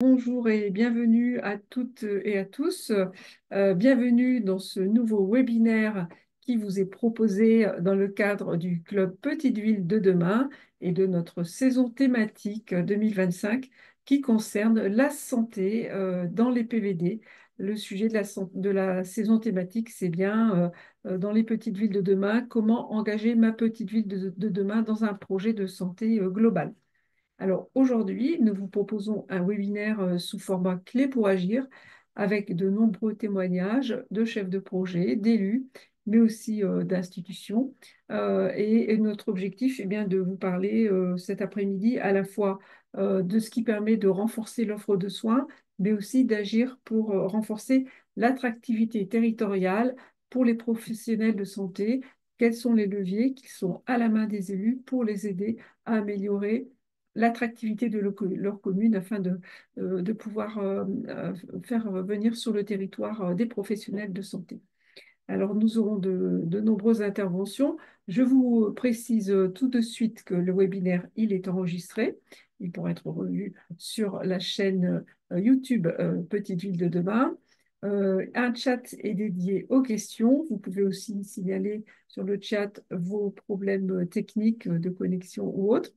Bonjour et bienvenue à toutes et à tous. Bienvenue dans ce nouveau webinaire qui vous est proposé dans le cadre du Club Petite Ville de demain et de notre saison thématique 2025 qui concerne la santé dans les PVD. Le sujet de la saison thématique, c'est bien dans les petites villes de demain, comment engager ma petite ville de demain dans un projet de santé global. Alors aujourd'hui, nous vous proposons un webinaire sous format clé pour agir avec de nombreux témoignages de chefs de projet, d'élus, mais aussi d'institutions. Et notre objectif est bien de vous parler cet après-midi à la fois de ce qui permet de renforcer l'offre de soins, mais aussi d'agir pour renforcer l'attractivité territoriale pour les professionnels de santé. Quels sont les leviers qui sont à la main des élus pour les aider à améliorer l'attractivité de leur commune afin de pouvoir faire venir sur le territoire des professionnels de santé. Alors, nous aurons de nombreuses interventions. Je vous précise tout de suite que le webinaire, il est enregistré. Il pourra être revu sur la chaîne YouTube Petite Ville de demain. Un chat est dédié aux questions. Vous pouvez aussi signaler sur le chat vos problèmes techniques de connexion ou autres.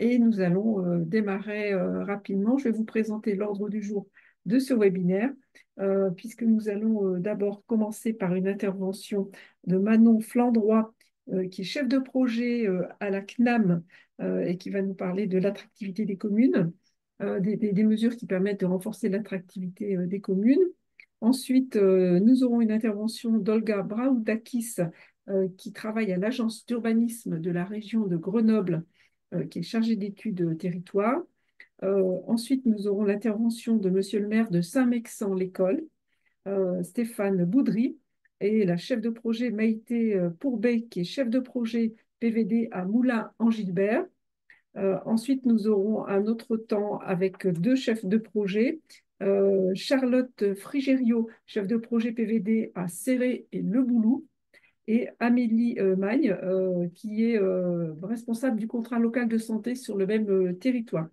Et nous allons démarrer rapidement. Je vais vous présenter l'ordre du jour de ce webinaire, puisque nous allons d'abord commencer par une intervention de Manon Flandroy, qui est chef de projet à la CNAM et qui va nous parler de l'attractivité des communes, des mesures qui permettent de renforcer l'attractivité des communes. Ensuite, nous aurons une intervention d'Olga Braoudakis, qui travaille à l'agence d'urbanisme de la région de Grenoble, qui est chargé d'études territoire. Ensuite, nous aurons l'intervention de Monsieur le maire de Saint-Mexant-l'École, Stéphane Boudry, et la chef de projet Maïté Pourbet, qui est chef de projet PVD à Moulins-en-Gilbert. Ensuite, nous aurons un autre temps avec deux chefs de projet. Charlotte Frigério, chef de projet PVD à Céré et Le Boulou, et Amélie Magne, qui est responsable du contrat local de santé sur le même territoire.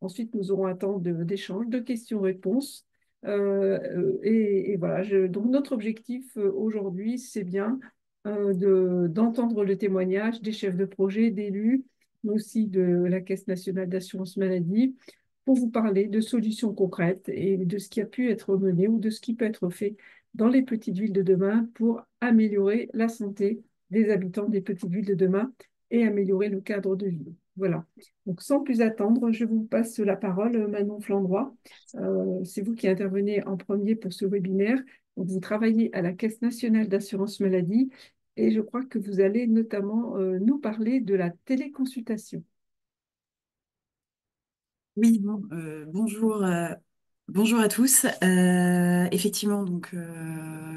Ensuite, nous aurons un temps d'échange, de questions-réponses. Et voilà, donc notre objectif aujourd'hui, c'est bien d'entendre le témoignage des chefs de projet, d'élus, mais aussi de la Caisse nationale d'assurance maladie, pour vous parler de solutions concrètes et de ce qui a pu être mené ou de ce qui peut être fait dans les petites villes de demain pour améliorer la santé des habitants des petites villes de demain et améliorer le cadre de vie. Voilà. Donc, sans plus attendre, je vous passe la parole, Manon Flandroy. C'est vous qui intervenez en premier pour ce webinaire. Donc, vous travaillez à la Caisse nationale d'assurance maladie et je crois que vous allez notamment nous parler de la téléconsultation. Oui, bonjour, bonjour à tous. Effectivement,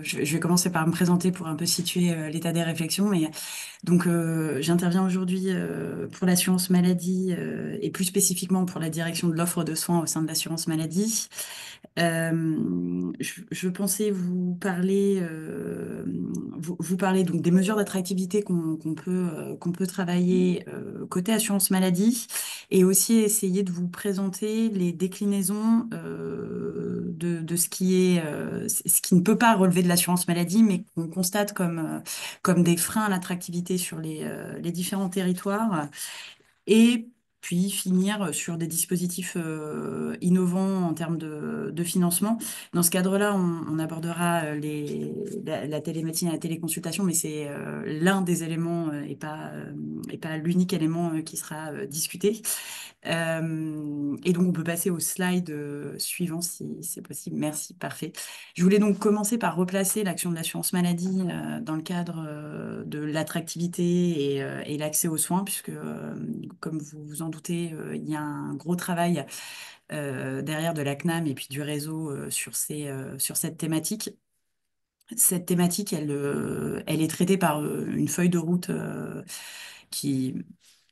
je vais commencer par me présenter pour un peu situer l'état des réflexions. Mais donc, j'interviens aujourd'hui pour l'assurance maladie et plus spécifiquement pour la direction de l'offre de soins au sein de l'assurance maladie. Je pensais vous parler donc des mesures d'attractivité qu'on peut travailler côté assurance maladie et aussi essayer de vous présenter les déclinaisons de ce qui ne peut pas relever de l'assurance maladie, mais qu'on constate comme des freins à l'attractivité sur les différents territoires. Et puis finir sur des dispositifs innovants en termes de financement. Dans ce cadre-là, on abordera la télémédecine et la téléconsultation, mais c'est l'un des éléments et pas l'unique élément qui sera discuté. Et donc, on peut passer au slide suivant si c'est possible. Merci, parfait. Je voulais donc commencer par replacer l'action de l'assurance maladie dans le cadre de l'attractivité et l'accès aux soins, puisque, comme vous vous en doutez, il y a un gros travail derrière de la CNAM et puis du réseau sur cette thématique. Cette thématique, elle est traitée par une feuille de route qui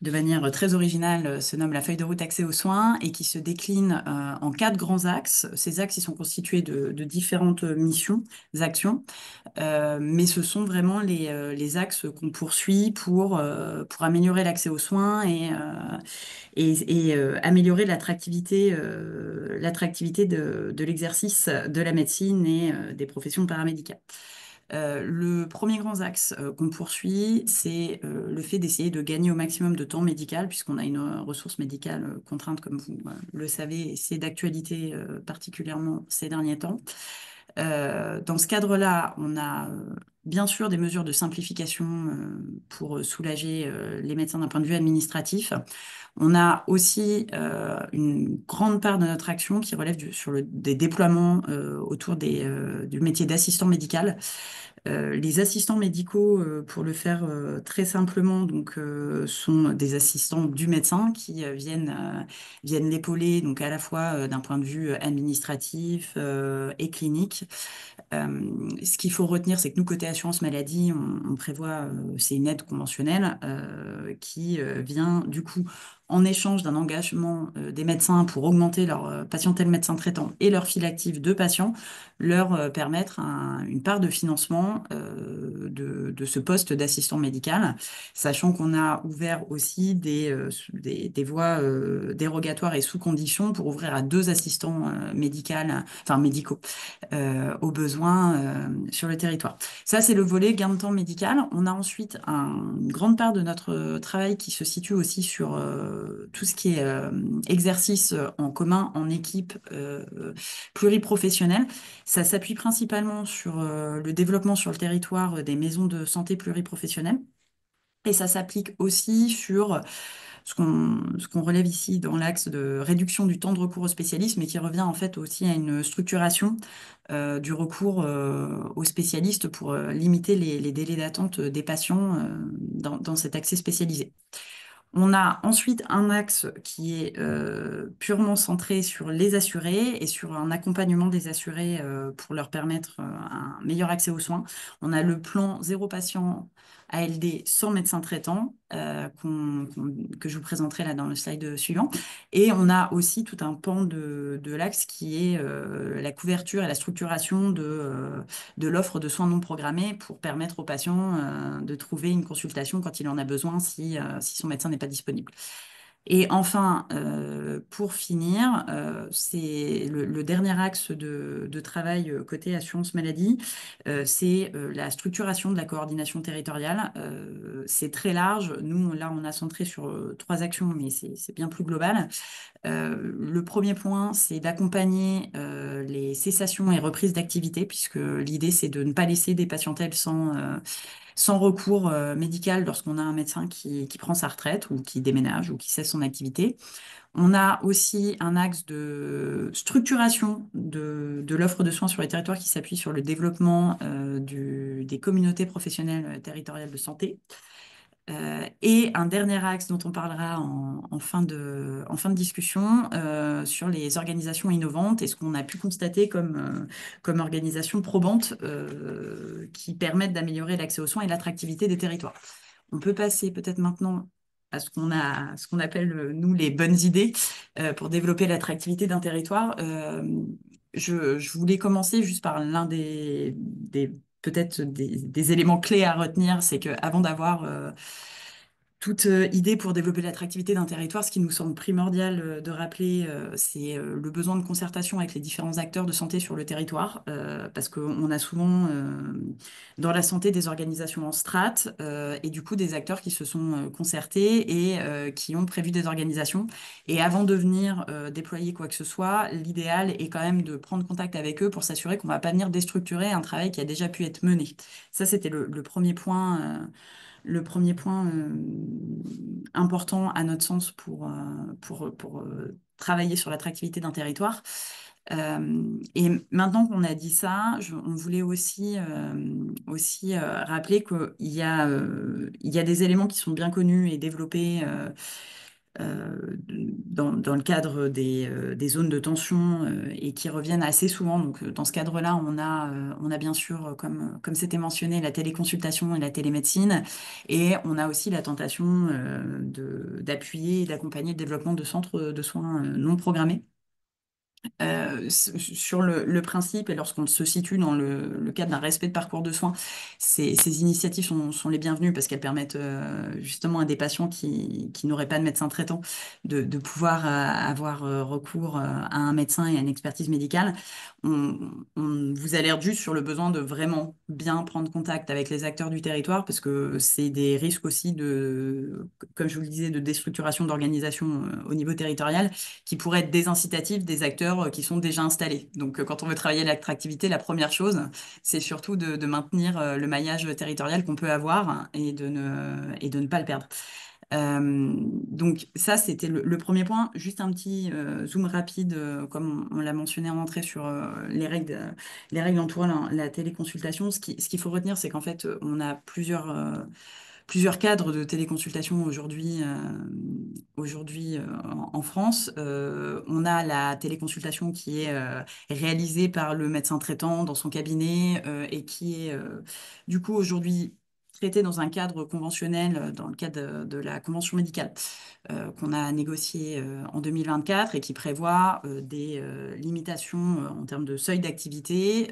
de manière très originale, se nomme la feuille de route accès aux soins et qui se décline en 4 grands axes. Ces axes, ils sont constitués de différentes missions, actions, mais ce sont vraiment les axes qu'on poursuit pour améliorer l'accès aux soins et améliorer l'attractivité de l'exercice de la médecine et des professions paramédicales. Le premier grand axe qu'on poursuit, c'est le fait d'essayer de gagner au maximum de temps médical, puisqu'on a une ressource médicale contrainte, comme vous le savez, et c'est d'actualité particulièrement ces derniers temps. Dans ce cadre-là, on a bien sûr des mesures de simplification pour soulager les médecins d'un point de vue administratif. On a aussi une grande part de notre action qui relève des déploiements autour du métier d'assistant médical. Les assistants médicaux, pour le faire très simplement, donc, sont des assistants du médecin qui viennent l'épauler, donc à la fois d'un point de vue administratif et clinique. Ce qu'il faut retenir, c'est que nous, côté assurance maladie, on prévoit, c'est une aide conventionnelle qui vient du coup en échange d'un engagement des médecins pour augmenter leur patientèle médecin traitant et leur file active de patients, leur permettre une part de financement de ce poste d'assistant médical, sachant qu'on a ouvert aussi des voies dérogatoires et sous conditions pour ouvrir à 2 assistants médicaux aux besoins sur le territoire. Ça, c'est le volet gain de temps médical. On a ensuite une grande part de notre travail qui se situe aussi sur tout ce qui est exercice en commun, en équipe pluriprofessionnelle. Ça s'appuie principalement sur le développement sur le territoire des maisons de santé pluriprofessionnelles. Et ça s'applique aussi sur ce qu'on relève ici dans l'axe de réduction du temps de recours aux spécialistes, mais qui revient en fait aussi à une structuration du recours aux spécialistes pour limiter les délais d'attente des patients dans cet accès spécialisé. On a ensuite un axe qui est purement centré sur les assurés et sur un accompagnement des assurés pour leur permettre un meilleur accès aux soins. On a le plan zéro patient ALD sans médecin traitant que je vous présenterai là dans le slide suivant. Et on a aussi tout un pan de l'axe qui est la couverture et la structuration de l'offre de soins non programmés pour permettre aux patients de trouver une consultation quand il en a besoin si son médecin n'est pas disponible. Et enfin, pour finir, c'est le dernier axe de travail côté assurance maladie, c'est la structuration de la coordination territoriale. C'est très large. Nous, là, on a centré sur 3 actions, mais c'est bien plus global. Le premier point, c'est d'accompagner les cessations et reprises d'activité, puisque l'idée, c'est de ne pas laisser des patientèles sans recours médical lorsqu'on a un médecin qui prend sa retraite ou qui déménage ou qui cesse son activité. On a aussi un axe de structuration de l'offre de soins sur les territoires qui s'appuie sur le développement des communautés professionnelles territoriales de santé. Et un dernier axe dont on parlera en fin de discussion sur les organisations innovantes et ce qu'on a pu constater comme organisations probantes qui permettent d'améliorer l'accès aux soins et l'attractivité des territoires. On peut passer peut-être maintenant à ce qu'on appelle, nous, les bonnes idées pour développer l'attractivité d'un territoire. Je voulais commencer juste par l'un peut-être des éléments clés à retenir, c'est qu'avant d'avoir toute idée pour développer l'attractivité d'un territoire, ce qui nous semble primordial de rappeler, c'est le besoin de concertation avec les différents acteurs de santé sur le territoire, parce qu'on a souvent dans la santé des organisations en strates et du coup des acteurs qui se sont concertés et qui ont prévu des organisations. Et avant de venir déployer quoi que ce soit, l'idéal est quand même de prendre contact avec eux pour s'assurer qu'on ne va pas venir déstructurer un travail qui a déjà pu être mené. Ça, c'était le premier point. Important à notre sens pour travailler sur l'attractivité d'un territoire. Et maintenant qu'on a dit ça, on voulait aussi rappeler qu'il y a des éléments qui sont bien connus et développés dans le cadre des zones de tension et qui reviennent assez souvent. Donc, dans ce cadre-là, on a bien sûr, comme c'était mentionné, la téléconsultation et la télémédecine. Et on a aussi la tentation d'appuyer et d'accompagner le développement de centres de soins non programmés. Sur le principe, et lorsqu'on se situe dans le cadre d'un respect de parcours de soins, ces initiatives sont les bienvenues parce qu'elles permettent justement à des patients qui n'auraient pas de médecin traitant de pouvoir avoir recours à un médecin et à une expertise médicale. On vous alerte juste sur le besoin de vraiment bien prendre contact avec les acteurs du territoire parce que c'est des risques aussi comme je vous le disais, de déstructuration d'organisation au niveau territorial qui pourraient être désincitatifs des acteurs qui sont déjà installés. Donc, quand on veut travailler l'attractivité, la première chose, c'est surtout de maintenir le maillage territorial qu'on peut avoir et de ne pas le perdre. Donc ça, c'était le premier point. Juste un petit zoom rapide, comme on l'a mentionné en entrée sur les règles entourant la téléconsultation. Ce qu'il faut retenir, c'est qu'en fait, on a plusieurs cadres de téléconsultation aujourd'hui en France. On a la téléconsultation qui est réalisée par le médecin traitant dans son cabinet et qui est du coup aujourd'hui traitée dans un cadre conventionnel, dans le cadre de la convention médicale qu'on a négociée en 2024 et qui prévoit des limitations en termes de seuil d'activité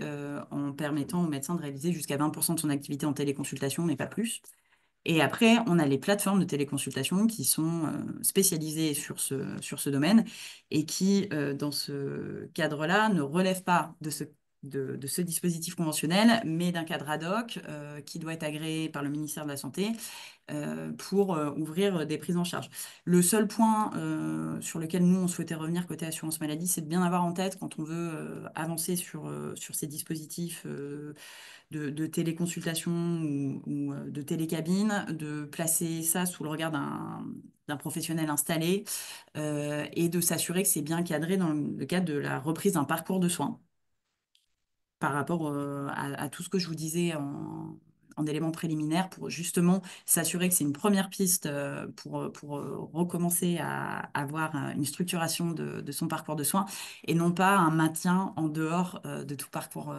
en permettant au médecin de réaliser jusqu'à 20% de son activité en téléconsultation, mais pas plus. Et après, on a les plateformes de téléconsultation qui sont spécialisées sur ce domaine et qui, dans ce cadre-là, ne relèvent pas de ce dispositif conventionnel, mais d'un cadre ad hoc qui doit être agréé par le ministère de la Santé pour ouvrir des prises en charge. Le seul point sur lequel nous, on souhaitait revenir côté assurance maladie, c'est de bien avoir en tête quand on veut avancer sur ces dispositifs de téléconsultation ou de télécabine, de placer ça sous le regard d'un professionnel installé et de s'assurer que c'est bien cadré dans le cadre de la reprise d'un parcours de soins par rapport à tout ce que je vous disais en éléments préliminaires pour justement s'assurer que c'est une première piste pour recommencer à avoir une structuration de son parcours de soins et non pas un maintien en dehors de tout parcours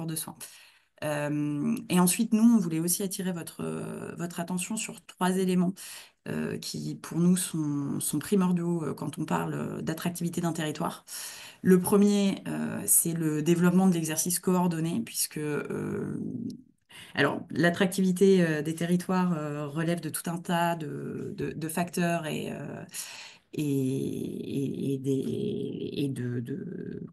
de soins. Et ensuite, nous, on voulait aussi attirer votre attention sur trois éléments qui, pour nous, sont primordiaux quand on parle d'attractivité d'un territoire. Le premier, c'est le développement de l'exercice coordonné, puisque alors, l'attractivité des territoires relève de tout un tas de facteurs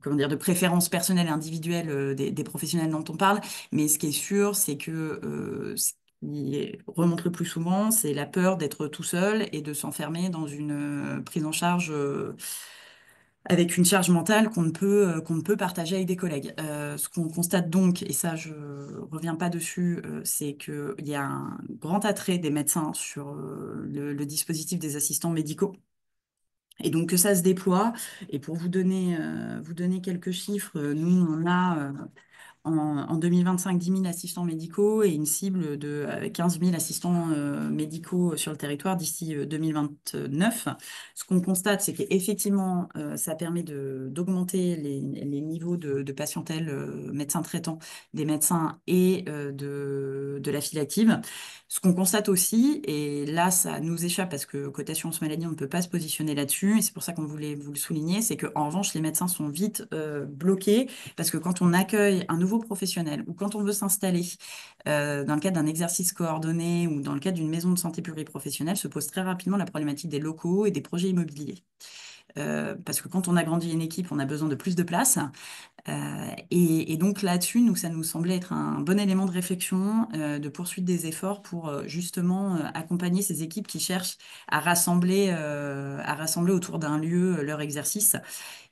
comment dire, de préférences personnelles et individuelles des professionnels dont on parle. Mais ce qui est sûr, c'est que ce qui remonte le plus souvent, c'est la peur d'être tout seul et de s'enfermer dans une prise en charge avec une charge mentale qu'on ne peut partager avec des collègues. Ce qu'on constate donc, et ça je reviens pas dessus, c'est qu'il y a un grand attrait des médecins sur le dispositif des assistants médicaux. Et donc que ça se déploie. Et pour vous donner quelques chiffres, nous, on a en 2025 10 000 assistants médicaux et une cible de 15 000 assistants médicaux sur le territoire d'ici 2029. Ce qu'on constate, c'est qu'effectivement, ça permet d'augmenter les niveaux de patientèle médecins traitants, des médecins et de la file active. Ce qu'on constate aussi, et là, ça nous échappe parce que côté assurance maladie, on ne peut pas se positionner là-dessus, et c'est pour ça qu'on voulait vous le souligner, c'est qu'en revanche, les médecins sont vite bloqués parce que quand on accueille un nouveau professionnel ou quand on veut s'installer dans le cadre d'un exercice coordonné ou dans le cadre d'une maison de santé pluriprofessionnelle, se pose très rapidement la problématique des locaux et des projets immobiliers. Parce que quand on agrandit une équipe, on a besoin de plus de place. Et donc là-dessus, nous, ça nous semblait être un bon élément de réflexion, de poursuite des efforts pour justement accompagner ces équipes qui cherchent à rassembler autour d'un lieu leur exercice.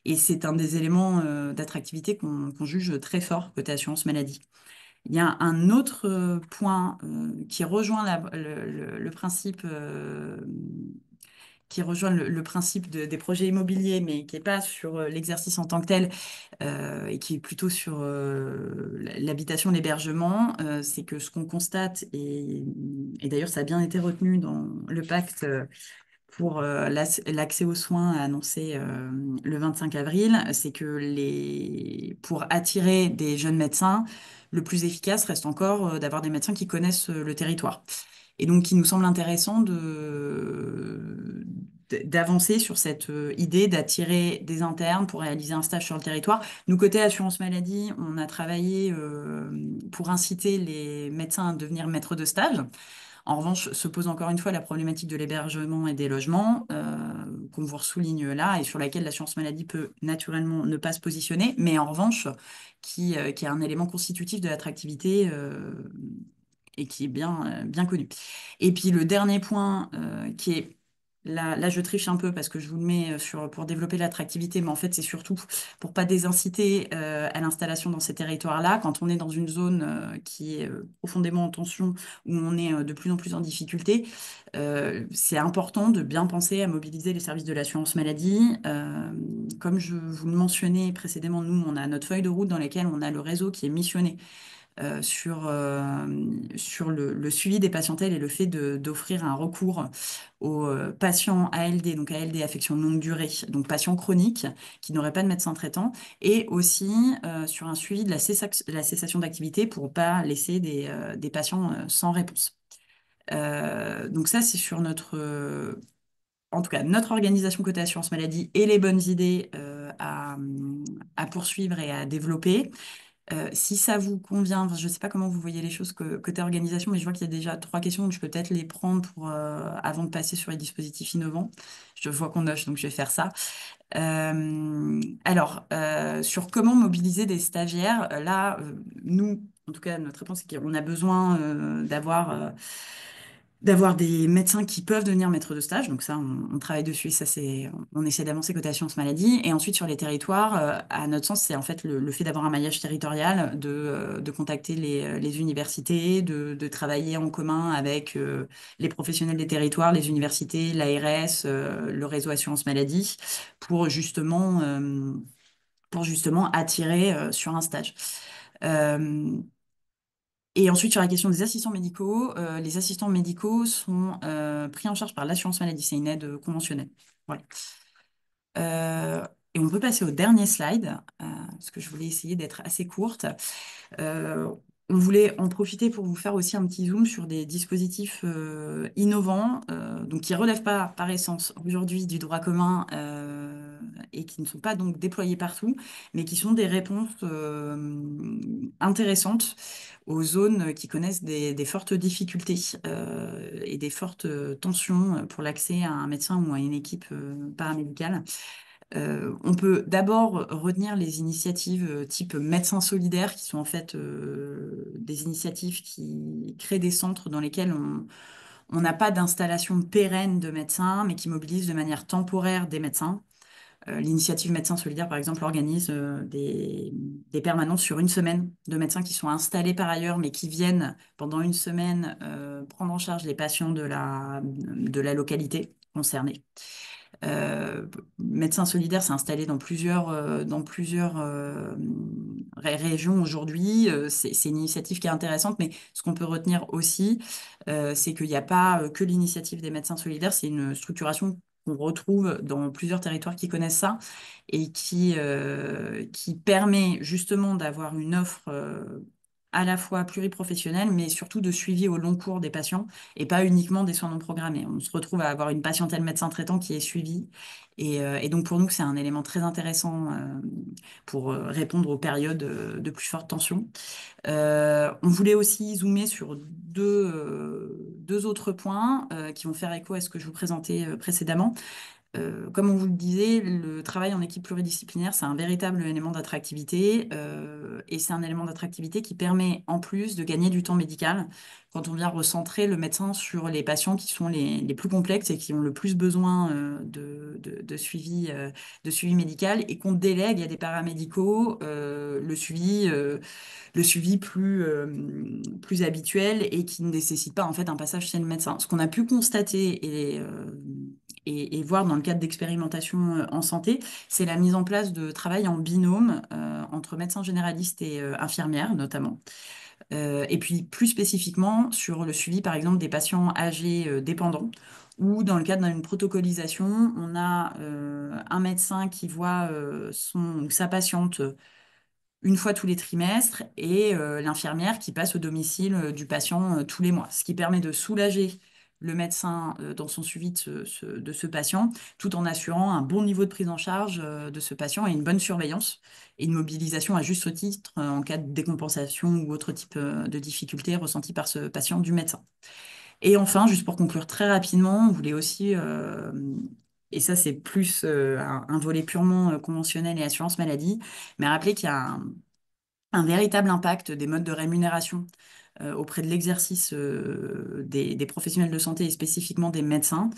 Et c'est un des éléments d'attractivité qu'on juge très fort côté assurance maladie. Il y a un autre point qui rejoint le principe le principe des projets immobiliers, mais qui n'est pas sur l'exercice en tant que tel, et qui est plutôt sur l'habitation, l'hébergement, c'est que ce qu'on constate, et d'ailleurs ça a bien été retenu dans le pacte pour l'accès aux soins annoncé le 25 avril, c'est que pour attirer des jeunes médecins, le plus efficace reste encore d'avoir des médecins qui connaissent le territoire. Et donc, il nous semble intéressant d'avancer sur cette idée d'attirer des internes pour réaliser un stage sur le territoire. Nous, côté assurance maladie, on a travaillé pour inciter les médecins à devenir maîtres de stage. En revanche, se pose encore une fois la problématique de l'hébergement et des logements, qu'on vous souligne là, et sur laquelle l'assurance maladie peut naturellement ne pas se positionner, mais en revanche, qui est un élément constitutif de l'attractivité et qui est bien connu. Et puis le dernier point, qui est là, je triche un peu parce que je vous le mets pour développer l'attractivité, mais en fait, c'est surtout pour pas désinciter à l'installation dans ces territoires-là. Quand on est dans une zone qui est profondément en tension, où on est de plus en plus en difficulté, c'est important de bien penser à mobiliser les services de l'assurance maladie. Comme je vous le mentionnais précédemment, nous, on a notre feuille de route dans laquelle on a le réseau qui est missionné sur le suivi des patientèles et le fait d'offrir un recours aux patients ALD, donc ALD, affection de longue durée, donc patients chroniques qui n'auraient pas de médecin traitant, et aussi sur un suivi de la cessation d'activité pour ne pas laisser des patients sans réponse. Donc ça, c'est sur en tout cas, notre organisation côté assurance maladie et les bonnes idées à poursuivre et à développer. Si ça vous convient, enfin, je ne sais pas comment vous voyez les choses côté organisation, mais je vois qu'il y a déjà 3 questions, donc je peux peut-être les prendre avant de passer sur les dispositifs innovants. Je vois qu'on noche, donc je vais faire ça. Alors, sur comment mobiliser des stagiaires, là, nous, en tout cas, notre réponse, c'est qu'on a besoin d'avoir des médecins qui peuvent devenir maîtres de stage. Donc ça, on travaille dessus. Ça, on essaie d'avancer côté assurance maladie. Et ensuite, sur les territoires, à notre sens, c'est en fait le fait d'avoir un maillage territorial, de contacter les universités, de travailler en commun avec les professionnels des territoires, les universités, l'ARS, le réseau assurance maladie, pour justement attirer sur un stage. Euh, et ensuite, sur la question des assistants médicaux, les assistants médicaux sont pris en charge par l'assurance maladie. C'est une aide conventionnelle. Voilà. Et on peut passer au dernier slide, parce que je voulais essayer d'être assez courte. Euh, on voulait en profiter pour vous faire aussi un petit zoom sur des dispositifs innovants, donc qui ne relèvent pas par essence aujourd'hui du droit commun et qui ne sont pas donc déployés partout, mais qui sont des réponses intéressantes aux zones qui connaissent des fortes difficultés et des fortes tensions pour l'accès à un médecin ou à une équipe paramédicale. On peut d'abord retenir les initiatives type médecins solidaires, qui sont en fait des initiatives qui créent des centres dans lesquels on n'a pas d'installation pérenne de médecins, mais qui mobilisent de manière temporaire des médecins. L'initiative Médecins Solidaires, par exemple, organise des permanences sur une semaine de médecins qui sont installés par ailleurs, mais qui viennent pendant une semaine prendre en charge les patients de la localité concernée. Médecins Solidaires s'est installé dans plusieurs régions aujourd'hui. C'est une initiative qui est intéressante, mais ce qu'on peut retenir aussi, c'est qu'il n'y a pas que l'initiative des Médecins Solidaires, c'est une structuration qu'on retrouve dans plusieurs territoires qui connaissent ça et qui permet justement d'avoir une offre à la fois pluriprofessionnelle, mais surtout de suivi au long cours des patients et pas uniquement des soins non programmés. On se retrouve à avoir une patientèle médecin traitant qui est suivie. Et donc pour nous, c'est un élément très intéressant pour répondre aux périodes de plus forte tension. On voulait aussi zoomer sur deux autres points qui vont faire écho à ce que je vous présentais précédemment. Comme on vous le disait, le travail en équipe pluridisciplinaire, c'est un véritable élément d'attractivité et c'est un élément d'attractivité qui permet en plus de gagner du temps médical quand on vient recentrer le médecin sur les patients qui sont les plus complexes et qui ont le plus besoin de suivi médical et qu'on délègue à des paramédicaux le suivi plus habituel et qui ne nécessite pas en fait un passage chez le médecin. Ce qu'on a pu constater et voir dans le cadre d'expérimentation en santé, c'est la mise en place de travail en binôme entre médecins généralistes et infirmières notamment. Et puis plus spécifiquement sur le suivi par exemple des patients âgés dépendants ou dans le cadre d'une protocolisation, on a un médecin qui voit son, ou sa patiente une fois tous les trimestres et l'infirmière qui passe au domicile du patient tous les mois, ce qui permet de soulager le médecin dans son suivi de ce patient, tout en assurant un bon niveau de prise en charge de ce patient et une bonne surveillance et une mobilisation à juste titre en cas de décompensation ou autre type de difficulté ressentie par ce patient du médecin. Et enfin, juste pour conclure très rapidement, on voulait aussi, et ça c'est plus un volet purement conventionnel et assurance maladie, mais rappeler qu'il y a un véritable impact des modes de rémunération auprès de l'exercice des professionnels de santé et spécifiquement des médecins.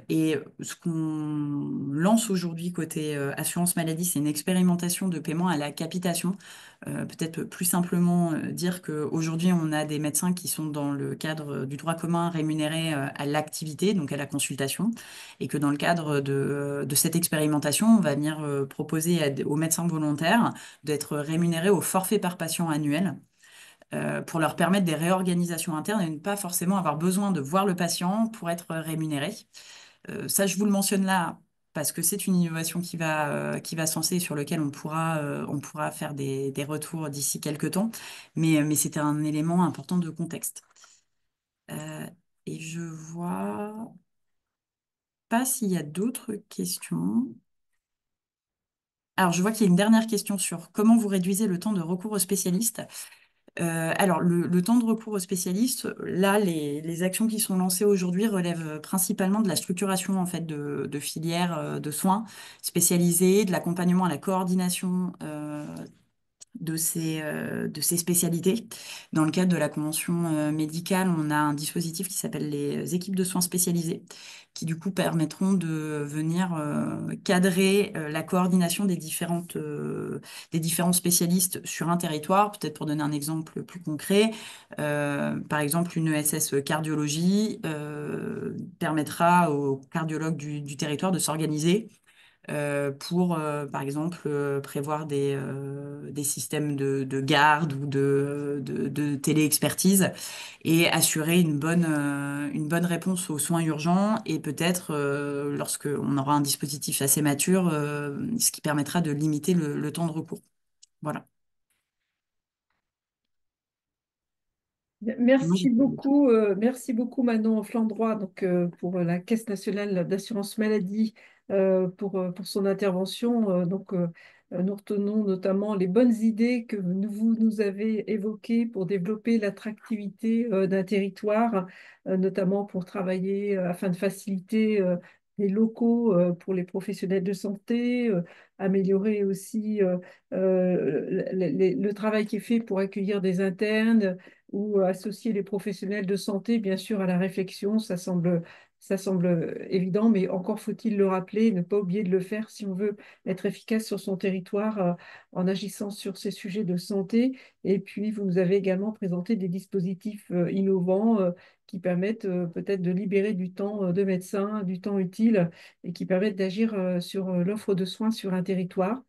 Et ce qu'on lance aujourd'hui côté assurance maladie, c'est une expérimentation de paiement à la capitation. Peut-être plus simplement dire qu'aujourd'hui, on a des médecins qui sont dans le cadre du droit commun rémunérés à l'activité, donc à la consultation, et que dans le cadre de cette expérimentation, on va venir proposer aux médecins volontaires d'être rémunérés au forfait par patient annuel pour leur permettre des réorganisations internes et ne pas forcément avoir besoin de voir le patient pour être rémunéré. Ça, je vous le mentionne là parce que c'est une innovation qui va se lancer et sur lequel on pourra faire des retours d'ici quelques temps, mais c'était un élément important de contexte. Euh, et je vois pas s'il y a d'autres questions. Alors, je vois qu'il y a une dernière question sur comment vous réduisez le temps de recours aux spécialistes. Alors, le temps de recours aux spécialistes, là, les actions qui sont lancées aujourd'hui relèvent principalement de la structuration en fait de filières de soins spécialisées, de l'accompagnement à la coordination de ces spécialités. Dans le cadre de la convention médicale, on a un dispositif qui s'appelle les équipes de soins spécialisées, qui du coup permettront de venir cadrer la coordination des différents spécialistes sur un territoire. Peut-être pour donner un exemple plus concret, par exemple, une ESS cardiologie permettra aux cardiologues du territoire de s'organiser pour, par exemple, prévoir des systèmes de garde ou de télé-expertise et assurer une bonne réponse aux soins urgents et peut-être, lorsque on aura un dispositif assez mature, ce qui permettra de limiter le temps de recours. Voilà. Moi, j'ai fait le tour. Merci beaucoup Manon Flandroy donc, pour la Caisse nationale d'assurance maladie pour son intervention. Nous retenons notamment les bonnes idées que vous nous avez évoquées pour développer l'attractivité d'un territoire, notamment pour travailler afin de faciliter les locaux pour les professionnels de santé, améliorer aussi le travail qui est fait pour accueillir des internes ou associer les professionnels de santé, bien sûr, à la réflexion. Ça semble évident, mais encore faut-il le rappeler, ne pas oublier de le faire si on veut être efficace sur son territoire en agissant sur ces sujets de santé. Et puis, vous nous avez également présenté des dispositifs innovants qui permettent peut-être de libérer du temps de médecin, du temps utile, et qui permettent d'agir sur l'offre de soins sur un territoire.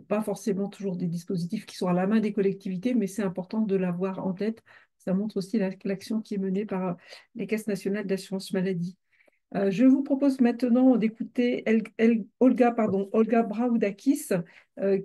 Pas forcément toujours des dispositifs qui sont à la main des collectivités, mais c'est important de l'avoir en tête. Ça montre aussi l'action qui est menée par les caisses nationales d'assurance maladie. Je vous propose maintenant d'écouter Olga Braoudakis,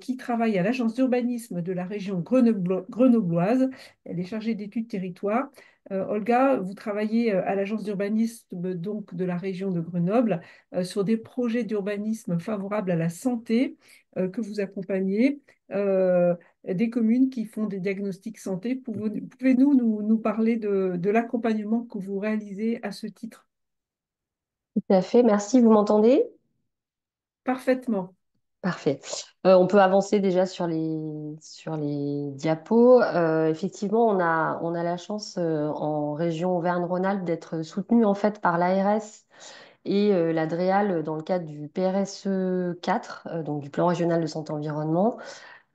qui travaille à l'agence d'urbanisme de la région grenobloise. Elle est chargée d'études territoire. Olga, vous travaillez à l'agence d'urbanisme donc de la région de Grenoble sur des projets d'urbanisme favorables à la santé que vous accompagnez. Des communes qui font des diagnostics santé. Pouvez-vous nous parler de l'accompagnement que vous réalisez à ce titre? Tout à fait, merci. Vous m'entendez? Parfaitement. Parfait. On peut avancer déjà sur les diapos. Effectivement, on a la chance en région Auvergne-Rhône-Alpes d'être soutenu en fait par l'ARS et la DREAL dans le cadre du PRSE 4, donc du Plan régional de santé environnement,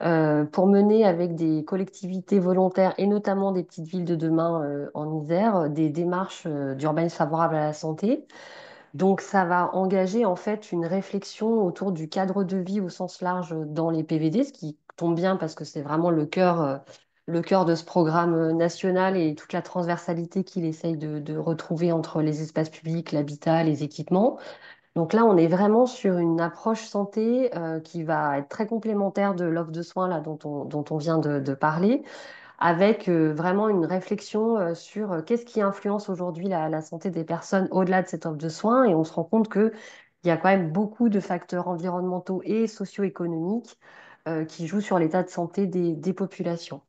pour mener avec des collectivités volontaires et notamment des petites villes de demain en Isère des démarches d'urbanisme favorable à la santé. Donc, ça va engager en fait une réflexion autour du cadre de vie au sens large dans les PVD, ce qui tombe bien parce que c'est vraiment le cœur le cœur de ce programme national et toute la transversalité qu'il essaye de retrouver entre les espaces publics, l'habitat, les équipements. Donc là, on est vraiment sur une approche santé qui va être très complémentaire de l'offre de soins là, dont on vient de parler, avec vraiment une réflexion sur qu'est-ce qui influence aujourd'hui la santé des personnes au-delà de cette offre de soins. Et on se rend compte qu'il y a quand même beaucoup de facteurs environnementaux et socio-économiques qui jouent sur l'état de santé des populations.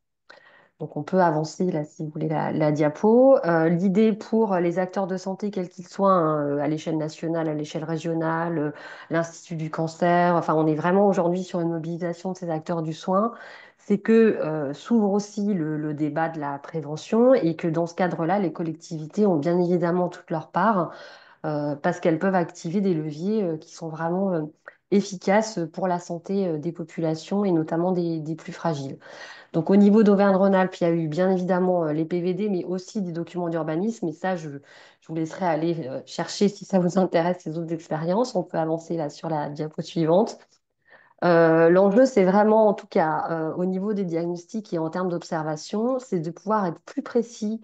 Donc on peut avancer là si vous voulez la diapo. L'idée pour les acteurs de santé, quels qu'ils soient, hein, à l'échelle nationale, à l'échelle régionale, l'Institut du cancer, enfin on est vraiment aujourd'hui sur une mobilisation de ces acteurs du soin, c'est que s'ouvre aussi le débat de la prévention et que dans ce cadre-là, les collectivités ont bien évidemment toute leur part parce qu'elles peuvent activer des leviers qui sont vraiment efficaces pour la santé des populations et notamment des plus fragiles. Donc au niveau d'Auvergne-Rhône-Alpes, il y a eu bien évidemment les PVD, mais aussi des documents d'urbanisme. Et ça, je vous laisserai aller chercher si ça vous intéresse ces autres expériences. On peut avancer là sur la diapo suivante. L'enjeu, c'est vraiment, en tout cas, au niveau des diagnostics et en termes d'observation, c'est de pouvoir être plus précis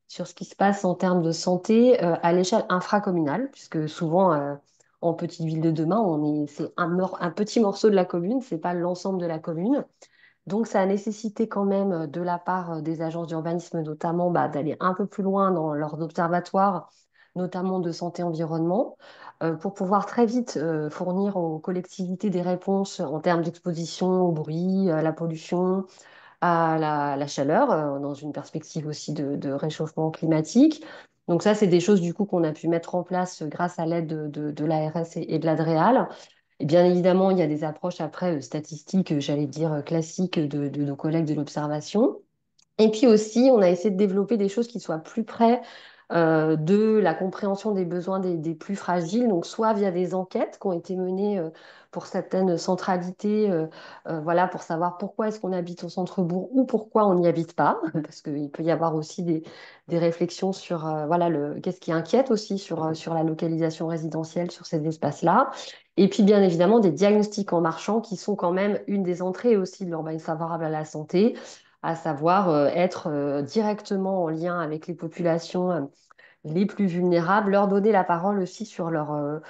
sur ce qui se passe en termes de santé à l'échelle infracommunale, puisque souvent, en petite ville de demain, c'est un petit morceau de la commune, c'est pas l'ensemble de la commune. Donc, ça a nécessité quand même de la part des agences d'urbanisme notamment bah, d'aller un peu plus loin dans leurs observatoires, notamment de santé-environnement, pour pouvoir très vite fournir aux collectivités des réponses en termes d'exposition au bruit, à la pollution, à la chaleur, dans une perspective aussi de réchauffement climatique. Donc ça, c'est des choses du coup qu'on a pu mettre en place grâce à l'aide de l'ARS et de l'ADREAL. Et bien évidemment, il y a des approches après statistiques, j'allais dire classiques de nos collègues de l'observation. Et puis aussi, on a essayé de développer des choses qui soient plus près de la compréhension des besoins des plus fragiles, donc soit via des enquêtes qui ont été menées pour certaines centralités, voilà, pour savoir pourquoi est-ce qu'on habite au centre-bourg ou pourquoi on n'y habite pas, parce qu'il peut y avoir aussi des réflexions sur voilà, qu'est-ce qui inquiète aussi sur la localisation résidentielle sur ces espaces-là. Et puis bien évidemment des diagnostics en marchant qui sont quand même une des entrées aussi de l'urbanisme favorable à la santé, à savoir être directement en lien avec les populations les plus vulnérables, leur donner la parole aussi sur leur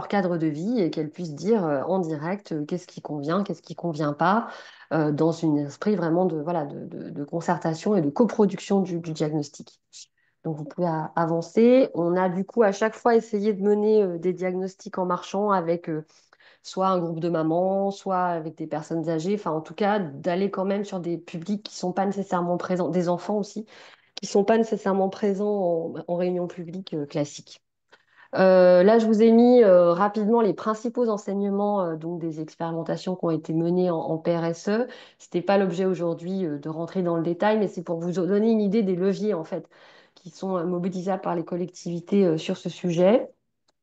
cadre de vie et qu'elles puissent dire en direct qu'est-ce qui convient, qu'est-ce qui convient pas, dans un esprit vraiment voilà, de concertation et de coproduction du diagnostic. Donc vous pouvez avancer. On a du coup à chaque fois essayé de mener des diagnostics en marchant avec soit un groupe de mamans, soit avec des personnes âgées, enfin en tout cas d'aller quand même sur des publics qui sont pas nécessairement présents, des enfants aussi, qui sont pas nécessairement présents en réunion publique classique. Là, je vous ai mis rapidement les principaux enseignements donc des expérimentations qui ont été menées en PRSE. C'était pas l'objet aujourd'hui de rentrer dans le détail, mais c'est pour vous donner une idée des leviers en fait qui sont mobilisables par les collectivités sur ce sujet.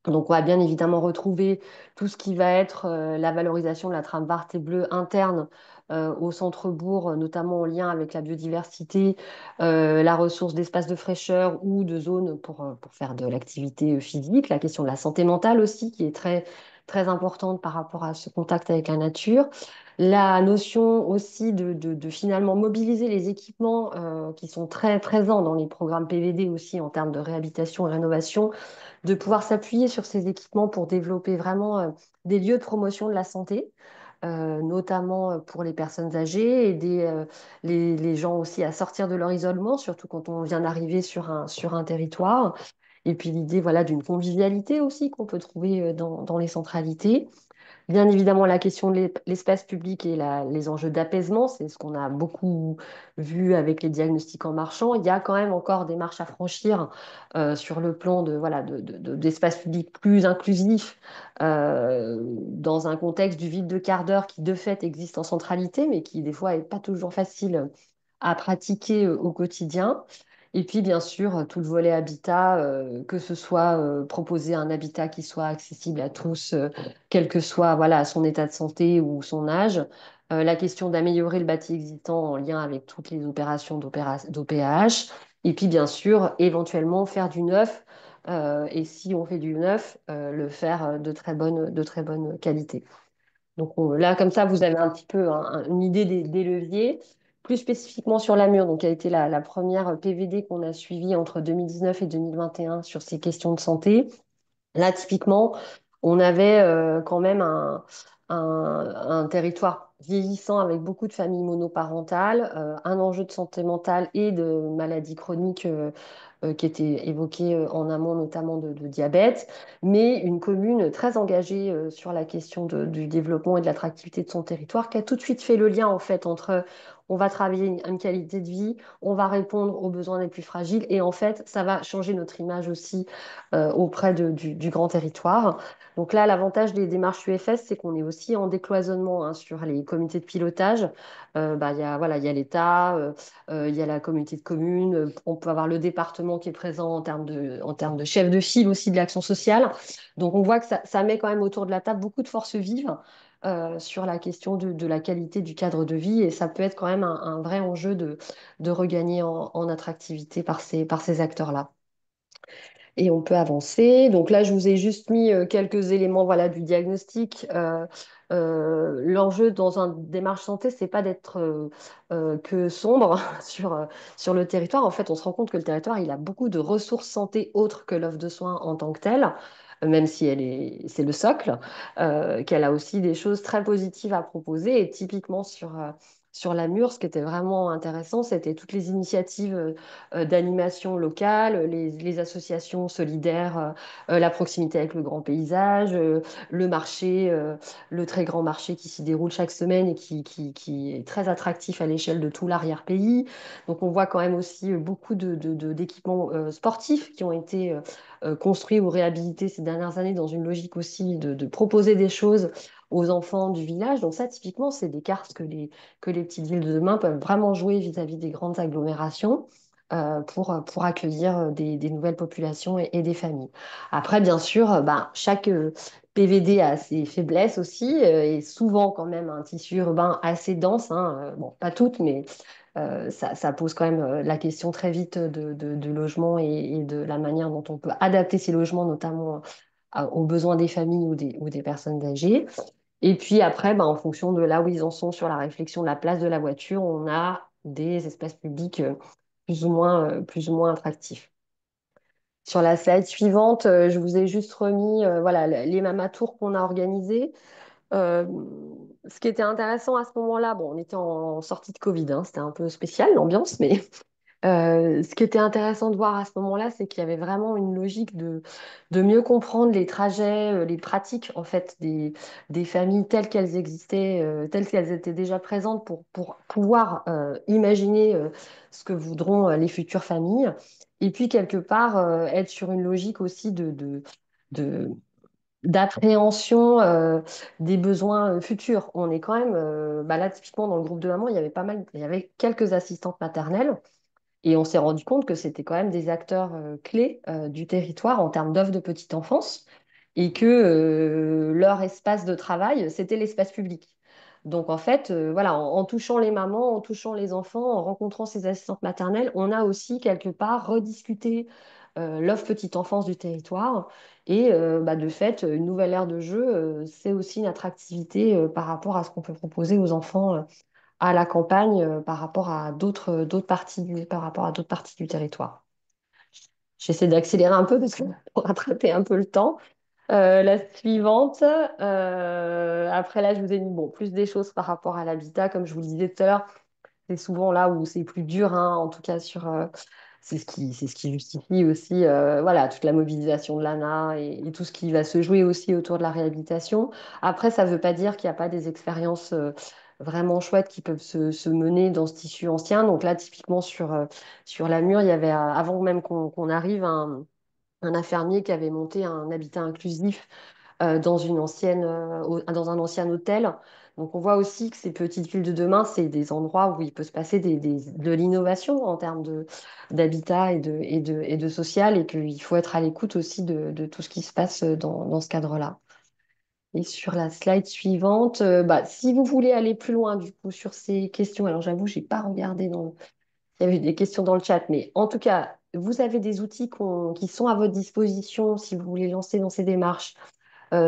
Donc, on va bien évidemment retrouver tout ce qui va être la valorisation de la trame verte et bleue interne au centre-bourg, notamment en lien avec la biodiversité, la ressource d'espaces de fraîcheur ou de zones pour faire de l'activité physique, la question de la santé mentale aussi, qui est très, très importante par rapport à ce contact avec la nature. La notion aussi de finalement mobiliser les équipements qui sont très présents dans les programmes PVD aussi en termes de réhabilitation et rénovation, de pouvoir s'appuyer sur ces équipements pour développer vraiment des lieux de promotion de la santé, notamment pour les personnes âgées, aider les gens aussi à sortir de leur isolement, surtout quand on vient d'arriver sur un territoire. Et puis l'idée voilà, d'une convivialité aussi qu'on peut trouver dans les centralités. Bien évidemment, la question de l'espace public et les enjeux d'apaisement, c'est ce qu'on a beaucoup vu avec les diagnostics en marchant. Il y a quand même encore des marches à franchir sur le plan voilà, d'espace public plus inclusif dans un contexte du vide de quart d'heure qui, de fait, existe en centralité, mais qui, des fois, n'est pas toujours facile à pratiquer au quotidien. Et puis, bien sûr, tout le volet habitat, que ce soit proposer un habitat qui soit accessible à tous, quel que soit voilà, son état de santé ou son âge. La question d'améliorer le bâti existant en lien avec toutes les opérations d'OPH. Et puis, bien sûr, éventuellement faire du neuf. Et si on fait du neuf, le faire de très bonne qualité. Donc là, comme ça, vous avez un petit peu une idée des leviers. plus spécifiquement sur la mur, donc qui a été la première PVD qu'on a suivie entre 2019 et 2021 sur ces questions de santé. Là, typiquement, on avait quand même un territoire vieillissant avec beaucoup de familles monoparentales, un enjeu de santé mentale et de maladies chroniques qui étaient évoquées en amont, notamment de diabète, mais une commune très engagée sur la question du développement et de l'attractivité de son territoire, qui a tout de suite fait le lien en fait entre on va travailler une qualité de vie, on va répondre aux besoins des plus fragiles, et en fait, ça va changer notre image aussi auprès du grand territoire. Donc là, l'avantage des démarches UFS, c'est qu'on est aussi en décloisonnement hein, sur les comités de pilotage. Il y a, voilà, il y a l'État, il y a la communauté de communes, on peut avoir le département qui est présent en termes de chef de file aussi de l'action sociale. Donc on voit que ça met quand même autour de la table beaucoup de forces vives sur la question de la qualité du cadre de vie et ça peut être quand même un vrai enjeu de regagner en attractivité par ces acteurs-là. Et on peut avancer. Donc là, je vous ai juste mis quelques éléments voilà, du diagnostic. L'enjeu dans une démarche santé, c'est pas d'être que sombre sur le territoire. En fait, on se rend compte que le territoire, il a beaucoup de ressources santé autres que l'offre de soins en tant que telle, même si c'est le socle, qu'elle a aussi des choses très positives à proposer. Et typiquement sur la Mure, ce qui était vraiment intéressant, c'était toutes les initiatives d'animation locale, les associations solidaires, la proximité avec le grand paysage, le marché, le très grand marché qui s'y déroule chaque semaine et qui est très attractif à l'échelle de tout l'arrière-pays. Donc on voit quand même aussi beaucoup d'équipements sportifs qui ont été construits ou réhabilités ces dernières années dans une logique aussi de proposer des choses aux enfants du village. Donc ça, typiquement, c'est des cartes que les petites villes de demain peuvent vraiment jouer vis-à-vis des grandes agglomérations pour accueillir des nouvelles populations et des familles. Après, bien sûr, chaque PVD a ses faiblesses aussi et souvent quand même un tissu urbain assez dense. Hein, bon, pas toutes, mais ça pose quand même la question très vite de logement et de la manière dont on peut adapter ces logements, notamment aux besoins des familles ou des personnes âgées. Et puis après, en fonction de là où ils en sont sur la réflexion de la place de la voiture, on a des espaces publics plus ou moins attractifs. Sur la slide suivante, je vous ai juste remis voilà, les mamatours qu'on a organisés. Euh, Ce qui était intéressant à ce moment-là, bon, on était en sortie de Covid, hein, c'était un peu spécial l'ambiance, mais ce qui était intéressant de voir à ce moment-là, c'est qu'il y avait vraiment une logique de mieux comprendre les trajets, les pratiques en fait des familles telles qu'elles existaient, telles qu'elles étaient déjà présentes pour pouvoir imaginer ce que voudront les futures familles. Et puis quelque part être sur une logique aussi de- d'appréhension des besoins futurs. On est quand même, là typiquement dans le groupe de maman, il y avait pas mal, il y avait quelques assistantes maternelles. Et on s'est rendu compte que c'était quand même des acteurs clés du territoire en termes d'offres de petite enfance et que leur espace de travail, c'était l'espace public. Donc en fait, voilà, en touchant les mamans, en touchant les enfants, en rencontrant ces assistantes maternelles, on a aussi quelque part rediscuté l'offre petite enfance du territoire. Et de fait, une nouvelle ère de jeu, c'est aussi une attractivité par rapport à ce qu'on peut proposer aux enfants à la campagne par rapport à d'autres parties par rapport à d'autres parties du territoire. J'essaie d'accélérer un peu parce que pour rattraper un peu le temps. La suivante, après là, je vous ai mis bon, plus des choses par rapport à l'habitat, comme je vous le disais tout à l'heure. C'est souvent là où c'est plus dur, hein, en tout cas c'est ce qui justifie aussi voilà, toute la mobilisation de l'ANA et tout ce qui va se jouer aussi autour de la réhabilitation. Après, ça ne veut pas dire qu'il n'y a pas des expériences vraiment chouettes qui peuvent se mener dans ce tissu ancien. Donc là, typiquement sur la mur, il y avait, avant même qu'on arrive, un infirmier qui avait monté un habitat inclusif dans un ancien hôtel. Donc on voit aussi que ces petites villes de demain, c'est des endroits où il peut se passer de l'innovation en termes d'habitat et de social et qu'il faut être à l'écoute aussi de tout ce qui se passe dans ce cadre-là. Et sur la slide suivante, si vous voulez aller plus loin du coup sur ces questions, alors j'avoue, j'ai pas regardé il y avait des questions dans le chat, mais en tout cas, vous avez des outils qui sont à votre disposition si vous voulez lancer dans ces démarches.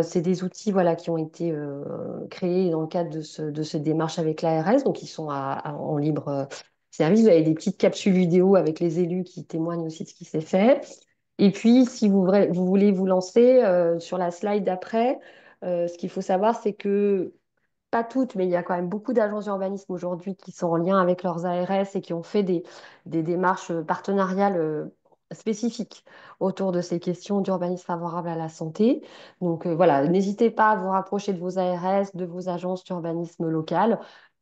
C'est des outils voilà, qui ont été créés dans le cadre de ce démarche avec l'ARS, donc ils sont en libre service. Vous avez des petites capsules vidéo avec les élus qui témoignent aussi de ce qui s'est fait. Et puis, si vous voulez vous lancer sur la slide d'après, ce qu'il faut savoir, c'est que pas toutes, mais il y a quand même beaucoup d'agences d'urbanisme aujourd'hui qui sont en lien avec leurs ARS et qui ont fait des démarches partenariales spécifiques autour de ces questions d'urbanisme favorable à la santé. Donc voilà, n'hésitez pas à vous rapprocher de vos ARS, de vos agences d'urbanisme locales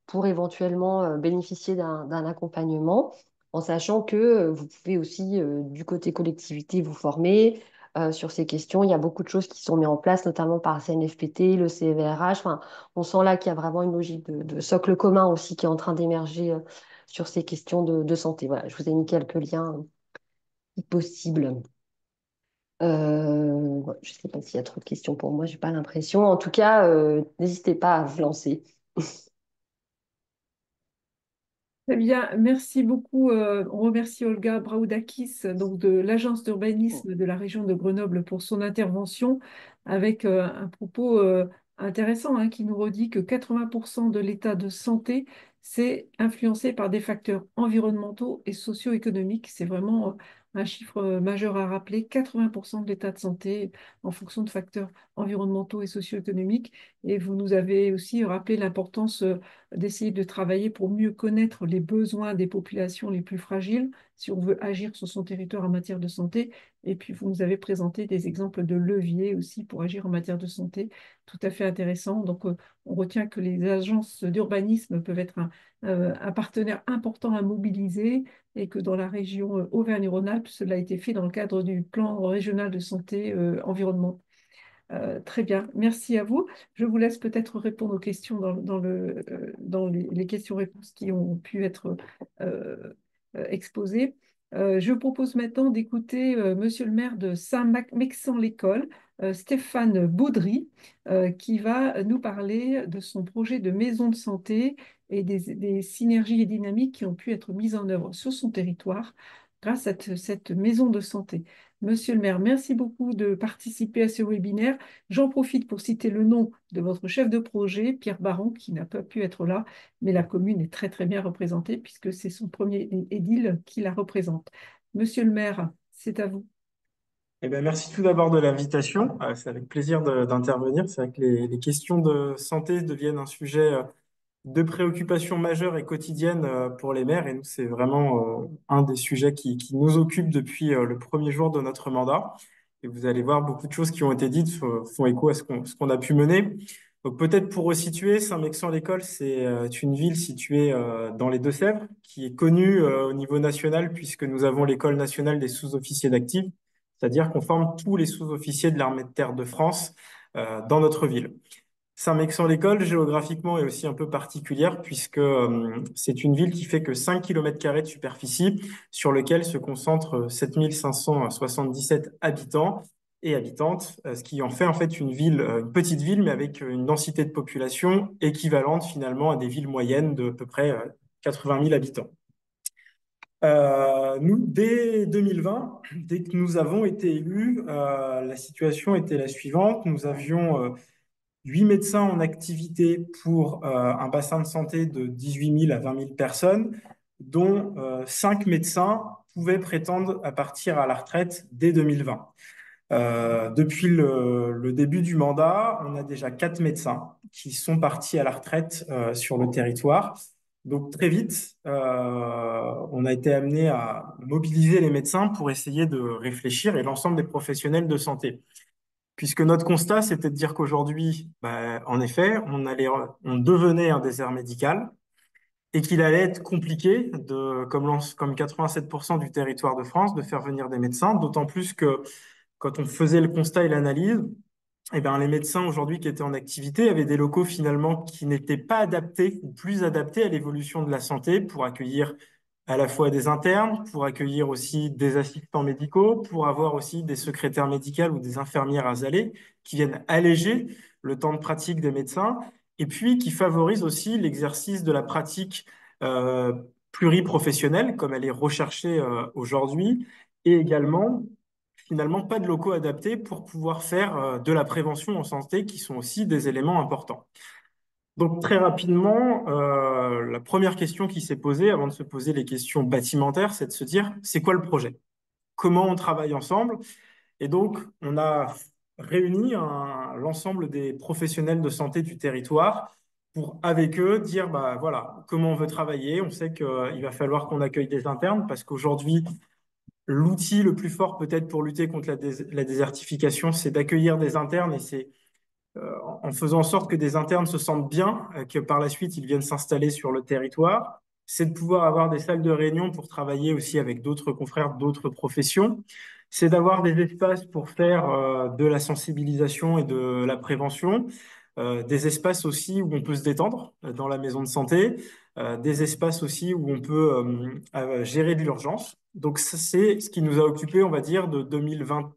pour éventuellement bénéficier d'un accompagnement, en sachant que vous pouvez aussi, du côté collectivité, vous former. Sur ces questions, il y a beaucoup de choses qui sont mises en place, notamment par la CNFPT, le CVRH. Enfin, on sent là qu'il y a vraiment une logique de socle commun aussi qui est en train d'émerger sur ces questions de santé. Voilà, je vous ai mis quelques liens si possible. Ouais, je ne sais pas s'il y a trop de questions pour moi, j'ai pas l'impression. En tout cas, n'hésitez pas à vous lancer. Très bien, merci beaucoup. On remercie Olga Braoudakis, donc de l'agence d'urbanisme de la région de Grenoble, pour son intervention avec un propos intéressant, hein, qui nous redit que 80% de l'état de santé, c'est influencé par des facteurs environnementaux et socio-économiques. C'est vraiment un chiffre majeur à rappeler. 80% de l'état de santé en fonction de facteurs environnementaux et socio-économiques. Et vous nous avez aussi rappelé l'importance d'essayer de travailler pour mieux connaître les besoins des populations les plus fragiles si on veut agir sur son territoire en matière de santé. Et puis, vous nous avez présenté des exemples de leviers aussi pour agir en matière de santé, tout à fait intéressant. Donc, on retient que les agences d'urbanisme peuvent être un partenaire important à mobiliser et que dans la région Auvergne-Rhône-Alpes, cela a été fait dans le cadre du plan régional de santé environnement. Très bien, merci à vous. Je vous laisse peut-être répondre aux questions dans les questions-réponses qui ont pu être euh, exposées. Je propose maintenant d'écouter Monsieur le maire de Saint-Mexan-l'École, Stéphane Baudry, qui va nous parler de son projet de maison de santé et des synergies et dynamiques qui ont pu être mises en œuvre sur son territoire grâce à cette maison de santé. Monsieur le maire, merci beaucoup de participer à ce webinaire. J'en profite pour citer le nom de votre chef de projet, Pierre Baron, qui n'a pas pu être là, mais la commune est très très bien représentée puisque c'est son premier édile qui la représente. Monsieur le maire, c'est à vous. Eh ben, merci tout d'abord de l'invitation. C'est avec plaisir d'intervenir. C'est vrai que les questions de santé deviennent un sujet de préoccupation majeure et quotidienne pour les maires. Et nous, c'est vraiment un des sujets qui nous occupe depuis le premier jour de notre mandat. Et vous allez voir, beaucoup de choses qui ont été dites font écho à ce qu'on a pu mener. Donc peut-être pour resituer, Saint-Mexan-l'École, c'est une ville située dans les Deux-Sèvres, qui est connue au niveau national puisque nous avons l'École nationale des sous-officiers d'actifs, c'est-à-dire qu'on forme tous les sous-officiers de l'armée de terre de France dans notre ville. Saint-Mexan-l'École, géographiquement, est aussi un peu particulière puisque c'est une ville qui fait que 5 km² de superficie sur lequel se concentrent 7577 habitants et habitantes, ce qui en fait une ville, une petite ville, mais avec une densité de population équivalente finalement à des villes moyennes de à peu près 80 000 habitants. Nous, dès 2020, dès que nous avons été élus, la situation était la suivante. Nous avions 8 médecins en activité pour un bassin de santé de 18 000 à 20 000 personnes, dont 5 médecins pouvaient prétendre à partir à la retraite dès 2020. Depuis le début du mandat, on a déjà 4 médecins qui sont partis à la retraite sur le territoire. Donc très vite, on a été amené à mobiliser les médecins pour essayer de réfléchir et l'ensemble des professionnels de santé. Puisque notre constat, c'était de dire qu'aujourd'hui, en effet, on devenait un désert médical et qu'il allait être compliqué, comme 87% du territoire de France, de faire venir des médecins, d'autant plus que quand on faisait le constat et l'analyse, eh ben, les médecins aujourd'hui qui étaient en activité avaient des locaux finalement qui n'étaient pas adaptés ou plus adaptés à l'évolution de la santé pour accueillir à la fois des internes, pour accueillir aussi des assistants médicaux, pour avoir aussi des secrétaires médicales ou des infirmières azalées qui viennent alléger le temps de pratique des médecins et puis qui favorisent aussi l'exercice de la pratique euh, pluriprofessionnelle comme elle est recherchée aujourd'hui et également finalement pas de locaux adaptés pour pouvoir faire de la prévention en santé, qui sont aussi des éléments importants. Donc très rapidement, la première question qui s'est posée, avant de se poser les questions bâtimentaires, c'est de se dire, c'est quoi le projet? Comment on travaille ensemble? Et donc, on a réuni l'ensemble des professionnels de santé du territoire pour, avec eux, dire, bah, voilà, comment on veut travailler. On sait qu'il va falloir qu'on accueille des internes parce qu'aujourd'hui, l'outil le plus fort peut-être pour lutter contre la désertification, c'est d'accueillir des internes et c'est en faisant en sorte que des internes se sentent bien, que par la suite ils viennent s'installer sur le territoire. C'est de pouvoir avoir des salles de réunion pour travailler aussi avec d'autres confrères d'autres professions. C'est d'avoir des espaces pour faire de la sensibilisation et de la prévention, des espaces aussi où on peut se détendre dans la maison de santé, des espaces aussi où on peut gérer de l'urgence. Donc ça, c'est ce qui nous a occupé, on va dire, de 2020,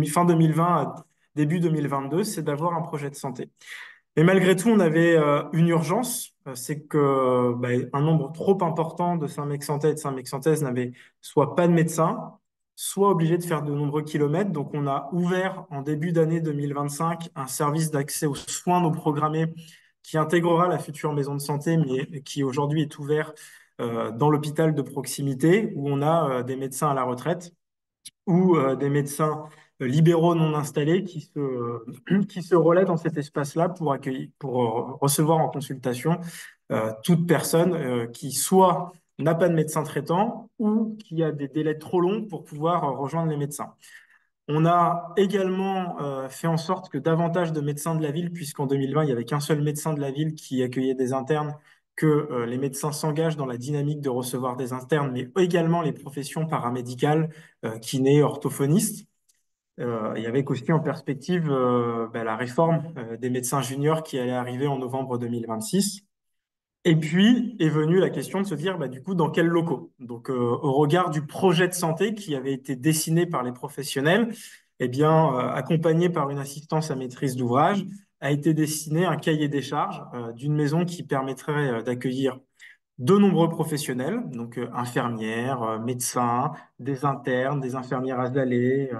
fin 2020 à début 2022, c'est d'avoir un projet de santé. Mais malgré tout, on avait une urgence, c'est que un nombre trop important de Saint-Mexantais et de Saint-Mexantaises n'avait soit pas de médecin, soit obligé de faire de nombreux kilomètres. Donc, on a ouvert en début d'année 2025 un service d'accès aux soins non programmés qui intégrera la future maison de santé, mais qui aujourd'hui est ouvert dans l'hôpital de proximité, où on a des médecins à la retraite ou des médecins libéraux non installés qui se relaient dans cet espace-là pour accueillir, pour recevoir en consultation toute personne qui soit n'a pas de médecin traitant ou qui a des délais trop longs pour pouvoir rejoindre les médecins. On a également fait en sorte que davantage de médecins de la ville, puisqu'en 2020, il n'y avait qu'un seul médecin de la ville qui accueillait des internes, que les médecins s'engagent dans la dynamique de recevoir des internes, mais également les professions paramédicales, kinés, orthophonistes. Il y avait aussi en perspective la réforme des médecins juniors qui allait arriver en novembre 2026. Et puis est venue la question de se dire, du coup, dans quels locaux? Donc, au regard du projet de santé qui avait été dessiné par les professionnels, eh bien, accompagné par une assistance à maîtrise d'ouvrage, a été dessiné un cahier des charges d'une maison qui permettrait d'accueillir de nombreux professionnels, donc infirmières, médecins, des internes, des infirmières asalées,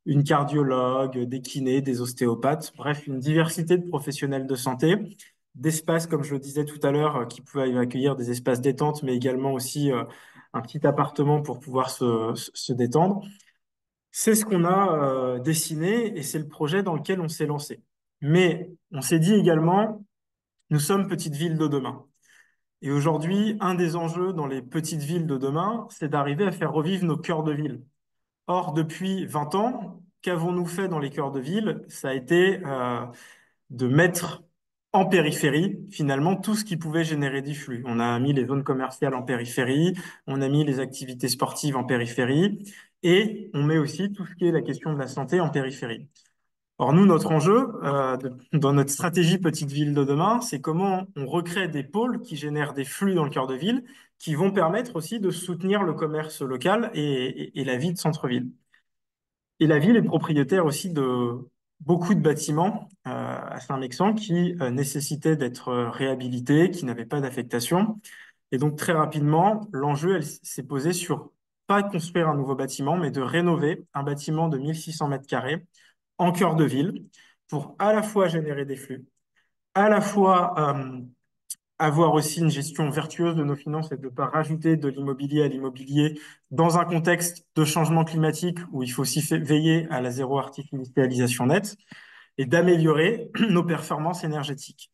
une cardiologue, des kinés, des ostéopathes, bref, une diversité de professionnels de santé, d'espaces, comme je le disais tout à l'heure, qui pouvaient accueillir des espaces détente, mais également aussi un petit appartement pour pouvoir se détendre. C'est ce qu'on a dessiné et c'est le projet dans lequel on s'est lancé. Mais on s'est dit également, nous sommes petite ville de demain. Et aujourd'hui, un des enjeux dans les petites villes de demain, c'est d'arriver à faire revivre nos cœurs de ville. Or, depuis 20 ans, qu'avons-nous fait dans les cœurs de ville? Ça a été de mettre en périphérie, finalement, tout ce qui pouvait générer du flux. On a mis les zones commerciales en périphérie, on a mis les activités sportives en périphérie, et on met aussi tout ce qui est la question de la santé en périphérie. Or, nous, notre enjeu, dans notre stratégie petite ville de demain, c'est comment on recrée des pôles qui génèrent des flux dans le cœur de ville, qui vont permettre aussi de soutenir le commerce local et la vie de centre-ville. Et la ville est propriétaire aussi de beaucoup de bâtiments à Saint-Mexant qui nécessitaient d'être réhabilités, qui n'avaient pas d'affectation. Et donc, très rapidement, l'enjeu s'est posé sur pas construire un nouveau bâtiment, mais de rénover un bâtiment de 1600 mètres carrés en cœur de ville pour à la fois générer des flux, à la fois avoir aussi une gestion vertueuse de nos finances et de ne pas rajouter de l'immobilier à l'immobilier dans un contexte de changement climatique où il faut aussi veiller à la zéro artificialisation nette et d'améliorer nos performances énergétiques.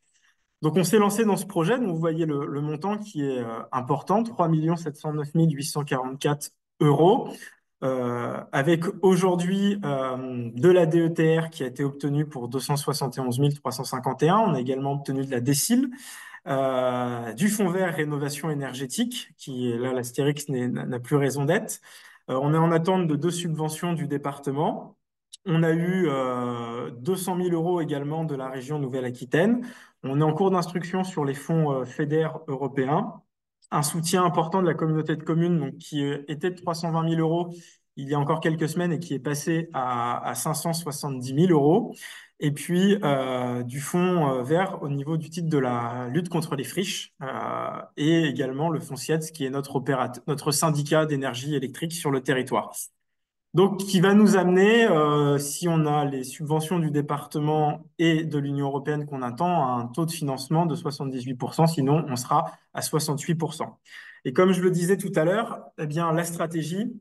Donc, on s'est lancé dans ce projet. Donc, vous voyez le montant qui est important, 3 709 844 euros. Avec aujourd'hui de la DETR qui a été obtenue pour 271 351. On a également obtenu de la DECIL, du Fonds vert rénovation énergétique, qui est là, l'Astérix n'a plus raison d'être. On est en attente de 2 subventions du département. On a eu 200 000 euros également de la région Nouvelle-Aquitaine. On est en cours d'instruction sur les fonds FEDER européens. Un soutien important de la communauté de communes donc, qui était de 320 000 euros il y a encore quelques semaines et qui est passé à 570 000 euros. Et puis du fonds vert au niveau du titre de la lutte contre les friches et également le fonds SIEDS qui est notre syndicat d'énergie électrique sur le territoire. Donc, qui va nous amener, si on a les subventions du département et de l'Union européenne qu'on attend, à un taux de financement de 78%, sinon on sera à 68%. Et comme je le disais tout à l'heure, eh bien, la stratégie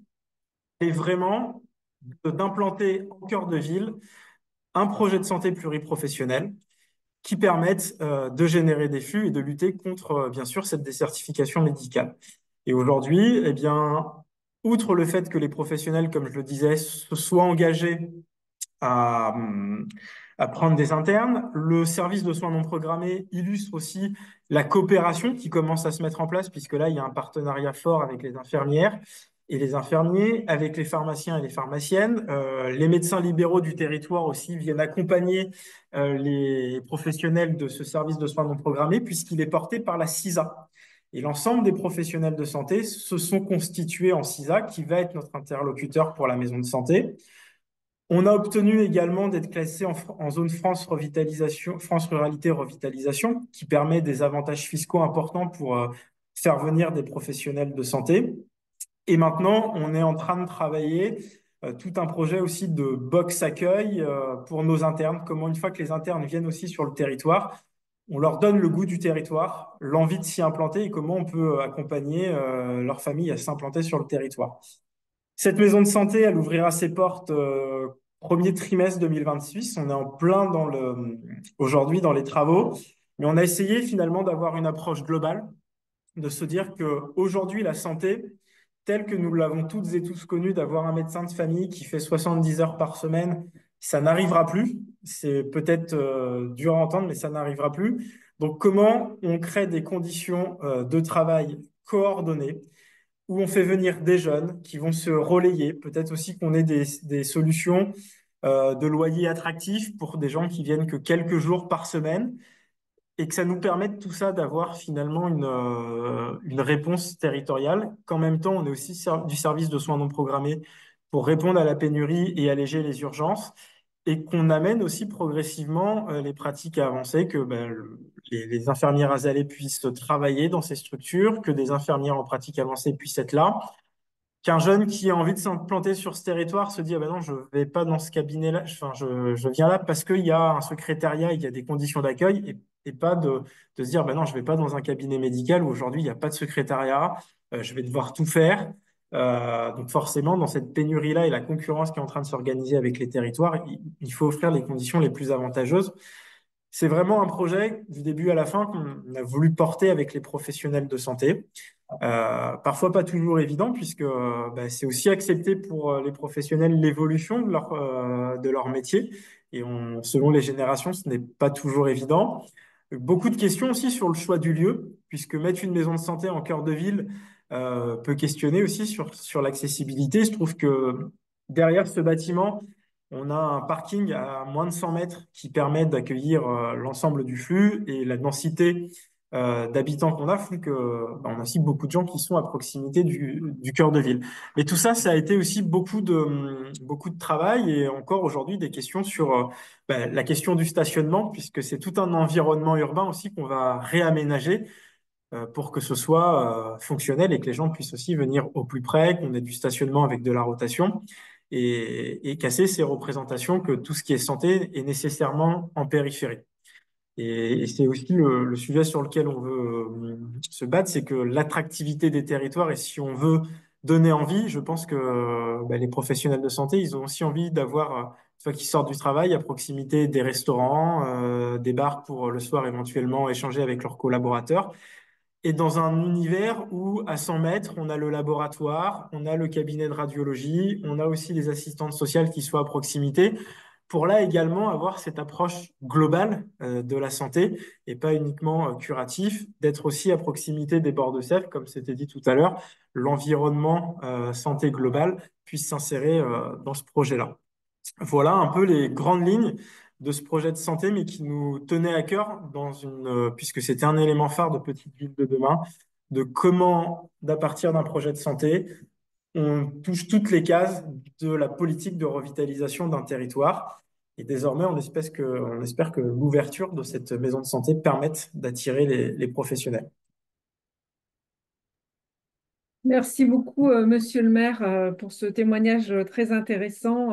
est vraiment d'implanter en cœur de ville un projet de santé pluriprofessionnel qui permette de générer des flux et de lutter contre, bien sûr, cette désertification médicale. Et aujourd'hui, eh bien, outre le fait que les professionnels, comme je le disais, se soient engagés à, à prendre des internes, le service de soins non programmés illustre aussi la coopération qui commence à se mettre en place, puisque là, il y a un partenariat fort avec les infirmières et les infirmiers, avec les pharmaciens et les pharmaciennes. Les médecins libéraux du territoire aussi viennent accompagner les professionnels de ce service de soins non programmés, puisqu'il est porté par la CISA. Et l'ensemble des professionnels de santé se sont constitués en CISA, qui va être notre interlocuteur pour la maison de santé. On a obtenu également d'être classé en zone France Revitalisation, France Ruralité Revitalisation, qui permet des avantages fiscaux importants pour faire venir des professionnels de santé. Et maintenant, on est en train de travailler tout un projet aussi de box accueil pour nos internes. Comment, une fois que les internes viennent aussi sur le territoire, on leur donne le goût du territoire, l'envie de s'y implanter et comment on peut accompagner leur famille à s'implanter sur le territoire. Cette maison de santé, elle ouvrira ses portes premier trimestre 2026. On est en plein aujourd'hui dans les travaux, mais on a essayé finalement d'avoir une approche globale, de se dire que aujourd'hui la santé, telle que nous l'avons toutes et tous connue, d'avoir un médecin de famille qui fait 70 heures par semaine, ça n'arrivera plus. C'est peut-être dur à entendre, mais ça n'arrivera plus. Donc, comment on crée des conditions de travail coordonnées où on fait venir des jeunes qui vont se relayer. Peut-être aussi qu'on ait des solutions de loyer attractifs pour des gens qui viennent que quelques jours par semaine et que ça nous permette tout ça d'avoir finalement une réponse territoriale, qu'en même temps, on est aussi du service de soins non programmés pour répondre à la pénurie et alléger les urgences, et qu'on amène aussi progressivement les pratiques à avancer, que ben, les infirmières azalées puissent travailler dans ces structures, que des infirmières en pratique avancée puissent être là, qu'un jeune qui a envie de s'implanter sur ce territoire se dit, ah ben non, je vais pas dans ce cabinet-là, enfin, je viens là parce qu'il y a un secrétariat, il y a des conditions d'accueil, et pas de se dire, ben non, je vais pas dans un cabinet médical où aujourd'hui il n'y a pas de secrétariat, je vais devoir tout faire. Donc forcément, dans cette pénurie-là et la concurrence qui est en train de s'organiser avec les territoires, il faut offrir les conditions les plus avantageuses. C'est vraiment un projet du début à la fin qu'on a voulu porter avec les professionnels de santé. Parfois pas toujours évident puisque bah, c'est aussi accepter pour les professionnels l'évolution de leur métier et selon les générations, ce n'est pas toujours évident. Beaucoup de questions aussi sur le choix du lieu puisque mettre une maison de santé en cœur de ville peut questionner aussi sur l'accessibilité. Je trouve que derrière ce bâtiment, on a un parking à moins de 100 mètres qui permet d'accueillir l'ensemble du flux et la densité d'habitants qu'on a font que bah, on a aussi beaucoup de gens qui sont à proximité du cœur de ville. Mais tout ça, ça a été aussi beaucoup de travail et encore aujourd'hui des questions sur bah, la question du stationnement, puisque c'est tout un environnement urbain aussi qu'on va réaménager pour que ce soit fonctionnel et que les gens puissent aussi venir au plus près, qu'on ait du stationnement avec de la rotation et casser ces représentations que tout ce qui est santé est nécessairement en périphérie. Et c'est aussi le sujet sur lequel on veut se battre, c'est que l'attractivité des territoires, et si on veut donner envie, je pense que bah, les professionnels de santé, ils ont aussi envie d'avoir, une fois qu'ils sortent du travail, à proximité des restaurants, des bars pour le soir éventuellement échanger avec leurs collaborateurs. Et dans un univers où, à 100 mètres, on a le laboratoire, on a le cabinet de radiologie, on a aussi les assistantes sociales qui soient à proximité, pour là également avoir cette approche globale de la santé et pas uniquement curatif, d'être aussi à proximité des bords de Sèvres, comme c'était dit tout à l'heure, l'environnement santé globale puisse s'insérer dans ce projet-là. Voilà un peu les grandes lignes de ce projet de santé, mais qui nous tenait à cœur puisque c'était un élément phare de Petite Ville de demain, de comment, à partir d'un projet de santé, on touche toutes les cases de la politique de revitalisation d'un territoire. Et désormais, on espère que l'ouverture de cette maison de santé permette d'attirer les professionnels. Merci beaucoup, Monsieur le maire, pour ce témoignage très intéressant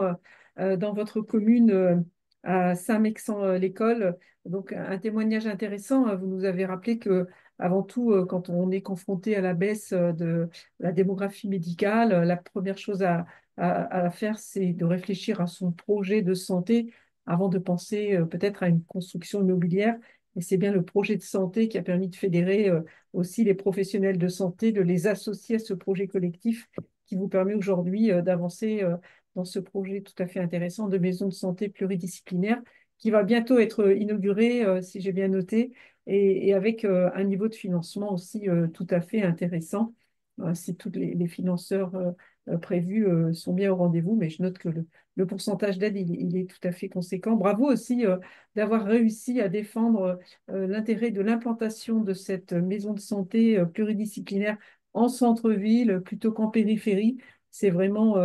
dans votre commune à Saint-Mexant-l'École. Donc, un témoignage intéressant. Vous nous avez rappelé que, avant tout, quand on est confronté à la baisse de la démographie médicale, la première chose à faire, c'est de réfléchir à son projet de santé avant de penser peut-être à une construction immobilière. Et c'est bien le projet de santé qui a permis de fédérer aussi les professionnels de santé, de les associer à ce projet collectif qui vous permet aujourd'hui d'avancer dans ce projet tout à fait intéressant de maison de santé pluridisciplinaire qui va bientôt être inauguré, si j'ai bien noté, et avec un niveau de financement aussi tout à fait intéressant, si tous les financeurs prévus sont bien au rendez-vous, mais je note que le pourcentage d'aide, il est tout à fait conséquent. Bravo aussi d'avoir réussi à défendre l'intérêt de l'implantation de cette maison de santé pluridisciplinaire en centre-ville plutôt qu'en périphérie. C'est vraiment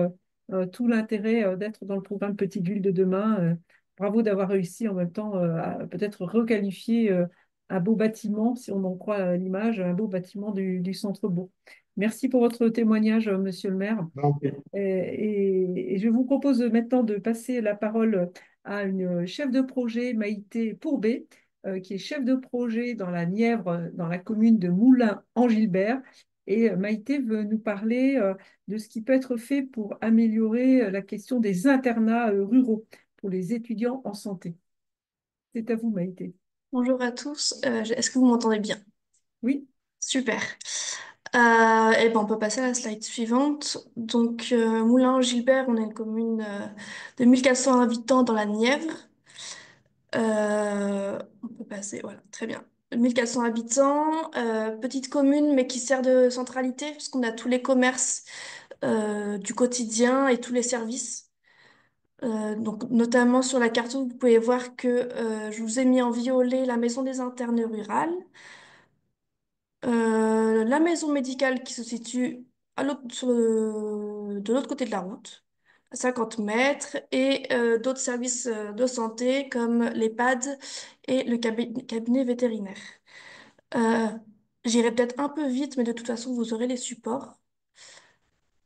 tout l'intérêt d'être dans le programme Petite Ville de demain. Bravo d'avoir réussi en même temps à peut-être requalifier un beau bâtiment, si on en croit l'image, un beau bâtiment du centre-bourg. Merci pour votre témoignage, monsieur le maire. Donc, Et je vous propose maintenant de passer la parole à une chef de projet, Maïté Pourbet, qui est chef de projet dans la Nièvre, dans la commune de Moulins-en-Gilbert. Et Maïté veut nous parler de ce qui peut être fait pour améliorer la question des internats ruraux pour les étudiants en santé. C'est à vous, Maïté. Bonjour à tous. Est-ce que vous m'entendez bien? Oui, Super. Et ben on peut passer à la slide suivante. Donc, Moulins-Gilbert, on est une commune de 1400 habitants dans la Nièvre. On peut passer, voilà, très bien. 1400 habitants, petite commune, mais qui sert de centralité, puisqu'on a tous les commerces du quotidien et tous les services. Donc, notamment sur la carte, vous pouvez voir que je vous ai mis en violet la maison des internes rurales. La maison médicale qui se situe de l'autre côté de la route, à 50 mètres, et d'autres services de santé comme l'EHPAD et le cabinet vétérinaire. Euh, J'irai peut-être un peu vite, mais de toute façon, vous aurez les supports.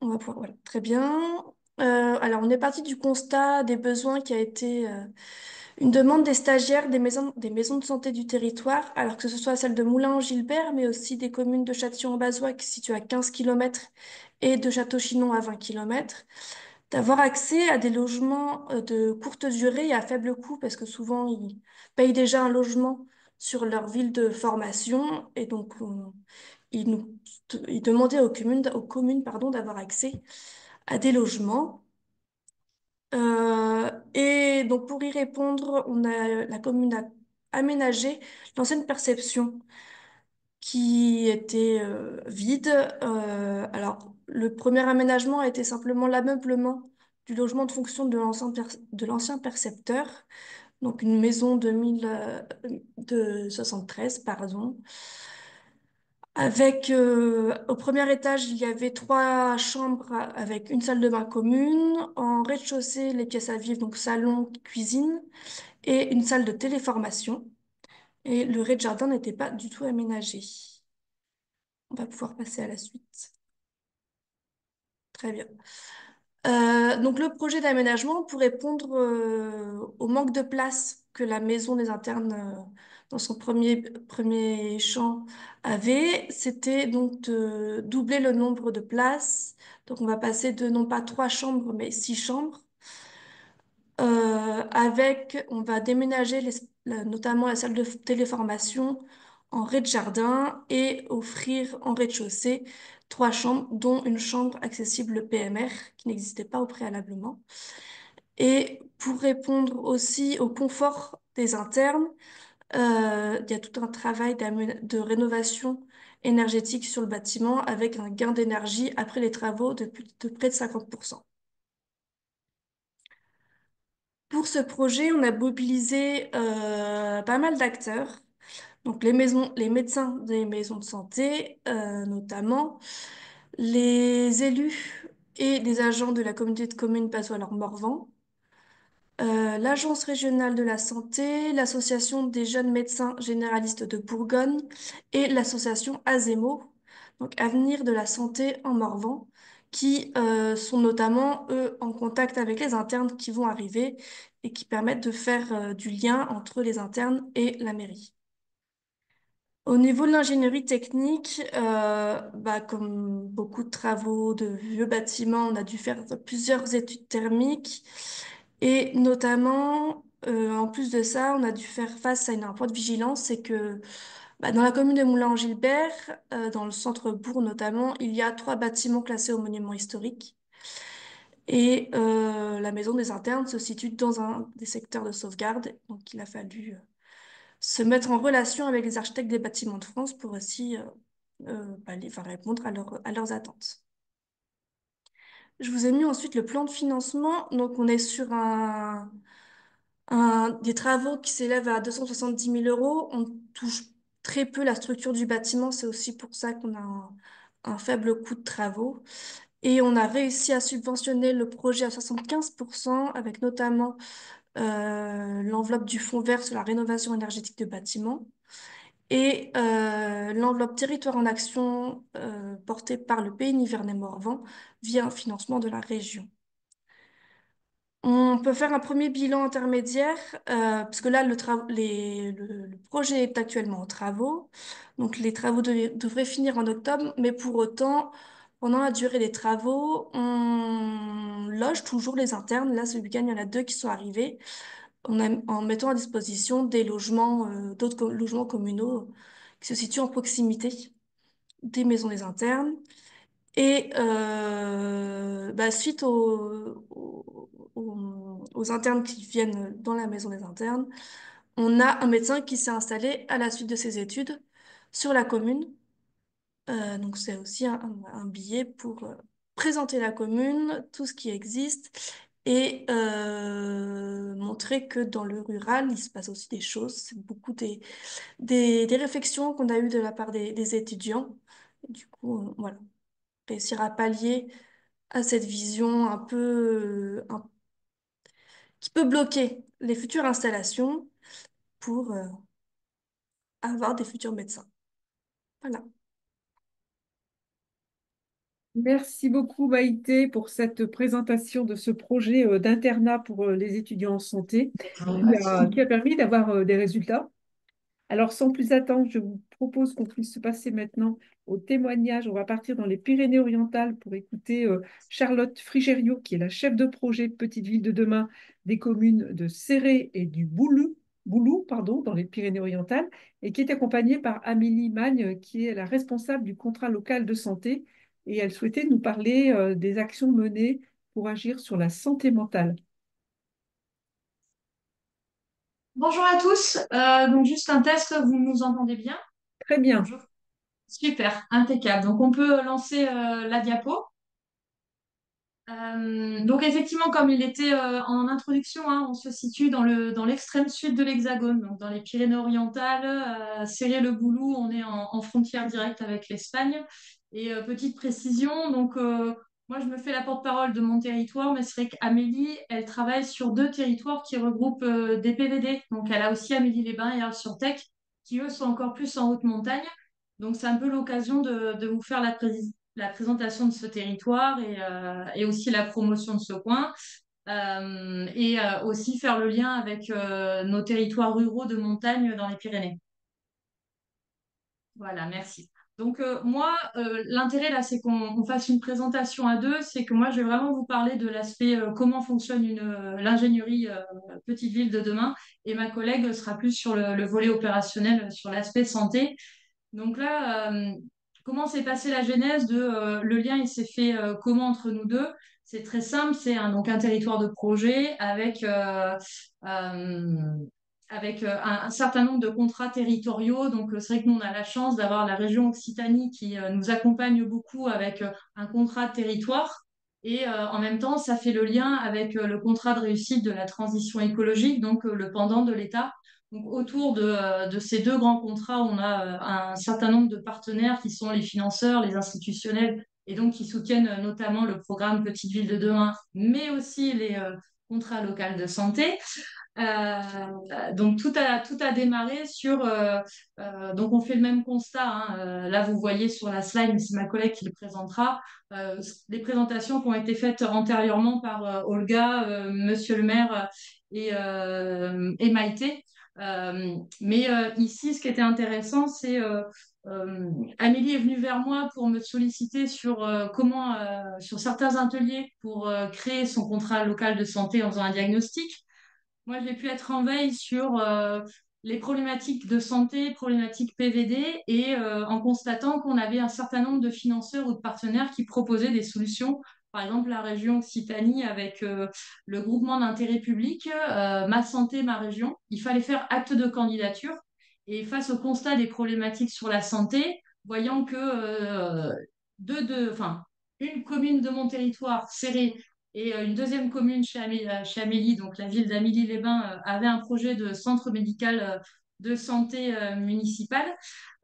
On va pouvoir, voilà, très bien. Alors, on est parti du constat des besoins qui a été une demande des stagiaires des maisons de santé du territoire, alors que ce soit celle de Moulins-en-Gilbert, mais aussi des communes de Châtillon-en-Bazois qui se situent à 15 km et de Château-Chinon à 20 km, d'avoir accès à des logements de courte durée et à faible coût, parce que souvent ils payent déjà un logement sur leur ville de formation, et donc ils nous, ils demandaient aux communes, pardon, d'avoir accès à des logements. Et donc pour y répondre, la commune a aménagé l'ancienne perception qui était vide. Alors le premier aménagement a été simplement l'ameublement du logement de fonction de l'ancien percepteur, donc une maison de 73, pardon. Au premier étage, il y avait 3 chambres avec une salle de bain commune. En rez-de-chaussée, les pièces à vivre, donc salon, cuisine, et une salle de téléformation. Et le rez-de-jardin n'était pas du tout aménagé. On va pouvoir passer à la suite. Très bien. Donc le projet d'aménagement pour répondre au manque de place que la maison des internes dans son premier champ avait, c'était donc de doubler le nombre de places. Donc on va passer de non pas 3 chambres mais 6 chambres. On va déménager notamment la salle de téléformation en rez-de-jardin et offrir en rez-de-chaussée 3 chambres, dont une chambre accessible PMR qui n'existait pas au préalablement. Et pour répondre aussi au confort des internes, il y a tout un travail de rénovation énergétique sur le bâtiment avec un gain d'énergie après les travaux de près de 50%. Pour ce projet, on a mobilisé pas mal d'acteurs, donc les médecins des maisons de santé notamment, les élus et les agents de la communauté de communes Passoire-Morvan, l'Agence régionale de la santé, l'Association des jeunes médecins généralistes de Bourgogne et l'association Azemo. donc Avenir de la santé en Morvan, qui sont notamment, eux, en contact avec les internes qui vont arriver et qui permettent de faire du lien entre les internes et la mairie. Au niveau de l'ingénierie technique, comme beaucoup de travaux de vieux bâtiments, on a dû faire plusieurs études thermiques et notamment, en plus de ça, on a dû faire face à un point de vigilance, c'est que dans la commune de Moulins-en-Gilbert, dans le centre-bourg notamment, il y a 3 bâtiments classés aux monuments historiques et la maison des internes se situe dans un des secteurs de sauvegarde, donc il a fallu se mettre en relation avec les architectes des bâtiments de France pour aussi répondre à leurs attentes. Je vous ai mis ensuite le plan de financement. Donc, on est sur des travaux qui s'élèvent à 270 000 euros. On touche très peu la structure du bâtiment. C'est aussi pour ça qu'on a un faible coût de travaux. Et on a réussi à subventionner le projet à 75%, avec notamment l'enveloppe du fonds vert sur la rénovation énergétique de bâtiments et l'enveloppe territoire en action portée par le pays Nivernais-Morvan via un financement de la région. On peut faire un premier bilan intermédiaire, puisque là, le projet est actuellement en travaux. Donc, les travaux devraient finir en octobre, mais pour autant, pendant la durée des travaux, on loge toujours les internes. Là, ce week-end, il y en a 2 qui sont arrivés en mettant à disposition des logements, d'autres logements communaux qui se situent en proximité des maisons des internes. Et suite aux internes qui viennent dans la maison des internes, on a un médecin qui s'est installé à la suite de ses études sur la commune. Donc c'est aussi un billet pour présenter la commune, tout ce qui existe, et montrer que dans le rural, il se passe aussi des choses. C'est beaucoup des réflexions qu'on a eues de la part des étudiants. Et du coup, voilà, réussir à pallier à cette vision un peu qui peut bloquer les futures installations pour avoir des futurs médecins. Voilà. Merci beaucoup, Maïté, pour cette présentation de ce projet d'internat pour les étudiants en santé Je vous remercie. qui a permis d'avoir des résultats. Alors, sans plus attendre, je vous propose qu'on puisse se passer maintenant au témoignage. On va partir dans les Pyrénées-Orientales pour écouter Charlotte Frigériot, qui est la chef de projet Petite Ville de demain des communes de Céré et du Boulou, pardon, dans les Pyrénées-Orientales, et qui est accompagnée par Amélie Magne, qui est la responsable du contrat local de santé. Et elle souhaitait nous parler des actions menées pour agir sur la santé mentale. Bonjour à tous. Donc juste un test, vous nous entendez bien? Très bien. Bonjour. Super, impeccable. Donc on peut lancer la diapo. Donc effectivement, comme il était en introduction, hein, on se situe dans l'extrême sud de l'Hexagone, donc dans les Pyrénées-Orientales, Céré-le-Boulou, on est en frontière directe avec l'Espagne. Et petite précision, donc moi je me fais la porte-parole de mon territoire, mais c'est vrai qu'Amélie, elle travaille sur 2 territoires qui regroupent des PVD. Donc elle a aussi Amélie-les-Bains et Arles-sur-Tech, qui eux sont encore plus en haute montagne. Donc c'est un peu l'occasion de vous faire la présentation de ce territoire et aussi la promotion de ce coin. Aussi faire le lien avec nos territoires ruraux de montagne dans les Pyrénées. Voilà, merci. Donc moi, l'intérêt là, c'est qu'on fasse une présentation à 2. C'est que moi, je vais vraiment vous parler de l'aspect comment fonctionne l'ingénierie petite ville de demain, et ma collègue sera plus sur le volet opérationnel, sur l'aspect santé. Donc là, comment s'est passée la genèse de le lien, il s'est fait comment entre nous deux? C'est très simple, c'est donc un territoire de projet euh, avec un certain nombre de contrats territoriaux. Donc c'est vrai que nous, on a la chance d'avoir la région Occitanie qui nous accompagne beaucoup avec un contrat de territoire. Et en même temps, ça fait le lien avec le contrat de réussite de la transition écologique, donc le pendant de l'État. Donc, autour de ces 2 grands contrats, on a un certain nombre de partenaires qui sont les financeurs, les institutionnels, et donc qui soutiennent notamment le programme Petite Ville de demain, mais aussi contrat local de santé. Donc tout a démarré sur donc on fait le même constat, hein. Là vous voyez sur la slide, mais c'est ma collègue qui le présentera, les présentations qui ont été faites antérieurement par Olga, Monsieur le maire et Maïté. Mais ici, ce qui était intéressant, c'est Amélie est venue vers moi pour me solliciter sur comment, sur certains ateliers pour créer son contrat local de santé en faisant un diagnostic. Moi, j'ai pu être en veille sur les problématiques de santé, problématiques PVD, et en constatant qu'on avait un certain nombre de financeurs ou de partenaires qui proposaient des solutions. Par exemple, la région Occitanie avec le groupement d'intérêt public, Ma Santé, Ma Région. Il fallait faire acte de candidature. Et face au constat des problématiques sur la santé, voyant que enfin, une commune de mon territoire serrée et une deuxième commune chez Amélie, donc la ville d'Amélie-les-Bains, avait un projet de centre médical de santé municipal.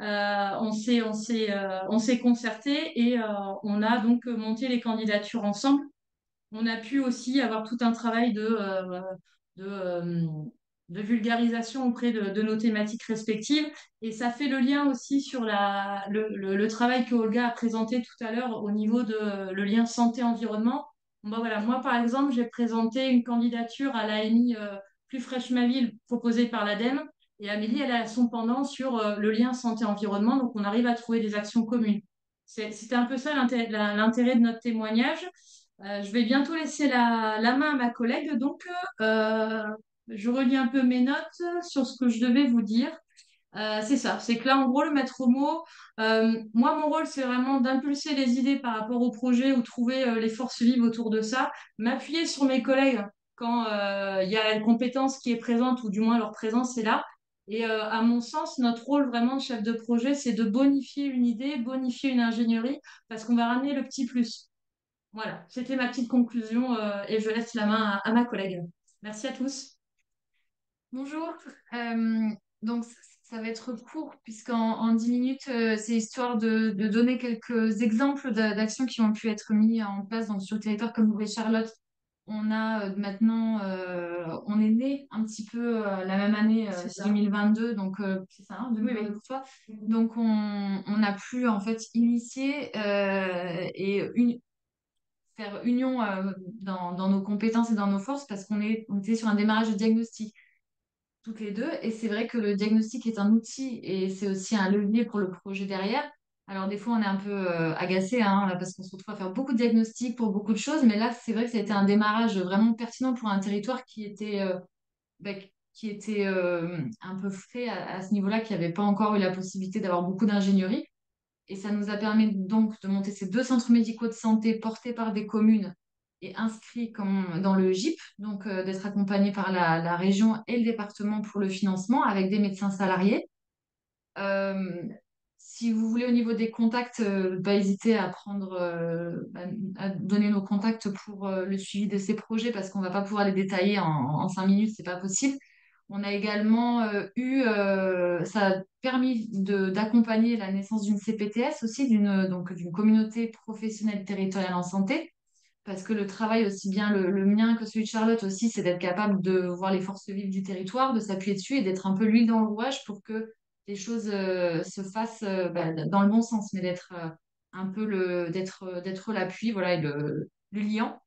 On s'est concerté et on a donc monté les candidatures ensemble. On a pu aussi avoir tout un travail de, euh, de vulgarisation auprès de nos thématiques respectives. Et ça fait le lien aussi sur le travail que Olga a présenté tout à l'heure au niveau de le lien santé-environnement. Bon, bah voilà, moi, par exemple, j'ai présenté une candidature à l'AMI Plus Fraîche Ma Ville proposée par l'ADEME. Et Amélie, elle a son pendant sur le lien santé-environnement. Donc, on arrive à trouver des actions communes. C'était un peu ça l'intérêt de notre témoignage. Je vais bientôt laisser la main à ma collègue, donc euh, je relis un peu mes notes sur ce que je devais vous dire. C'est ça, c'est que là, en gros, le maître mot, moi, mon rôle, c'est vraiment d'impulser les idées par rapport au projet ou trouver les forces vives autour de ça, m'appuyer sur mes collègues quand il y a la compétence qui est présente ou du moins leur présence est là. Et à mon sens, notre rôle vraiment de chef de projet, c'est de bonifier une idée, bonifier une ingénierie, parce qu'on va ramener le petit plus. Voilà, c'était ma petite conclusion et je laisse la main à ma collègue. Merci à tous. Bonjour. Euh, donc, ça va être court, puisqu'en 10 minutes, c'est histoire de donner quelques exemples d'actions qui ont pu être mises en place donc, sur le territoire. Comme vous voyez, Charlotte, on a maintenant, on est né un petit peu la même année, C'est ça. 2022, donc c'est ça, hein, 2022 pour toi. Donc, on a pu en fait initier faire union dans nos compétences et dans nos forces parce on était sur un démarrage de diagnostic toutes les deux. Et c'est vrai que le diagnostic est un outil et c'est aussi un levier pour le projet derrière. Alors des fois, on est un peu agacé hein, parce qu'on se retrouve à faire beaucoup de diagnostics pour beaucoup de choses. Mais là, c'est vrai que ça a été un démarrage vraiment pertinent pour un territoire bah, qui était un peu frais à ce niveau-là, qui n'avait pas encore eu la possibilité d'avoir beaucoup d'ingénierie. Et ça nous a permis donc de monter ces deux centres médicaux de santé portés par des communes et inscrits comme dans le GIP, donc d'être accompagnés par la région et le département pour le financement avec des médecins salariés. Euh, Si vous voulez, au niveau des contacts, pas hésiter à à donner nos contacts pour le suivi de ces projets parce qu'on va pas pouvoir les détailler en 5 minutes, c'est pas possible. On a également ça a permis d'accompagner la naissance d'une CPTS aussi, donc d'une communauté professionnelle territoriale en santé, parce que le travail, aussi bien le mien que celui de Charlotte aussi, c'est d'être capable de voir les forces vives du territoire, de s'appuyer dessus et d'être un peu l'huile dans le rouage pour que les choses se fassent dans le bon sens, mais d'être un peu d'être l'appui, voilà, et le liant.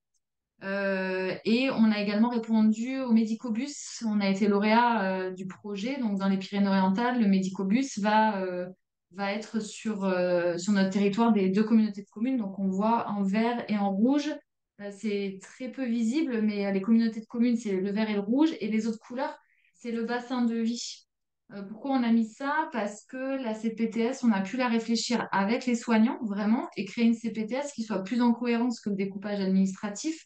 Et on a également répondu au Médicobus. On a été lauréat du projet. Donc, dans les Pyrénées-Orientales, le Médicobus va être sur notre territoire des deux communautés de communes. Donc, on voit en vert et en rouge. C'est très peu visible, mais les communautés de communes, c'est le vert et le rouge. Et les autres couleurs, c'est le bassin de vie. Pourquoi on a mis ça? Parce que la CPTS, on a pu la réfléchir avec les soignants, vraiment, et créer une CPTS qui soit plus en cohérence que le découpage administratif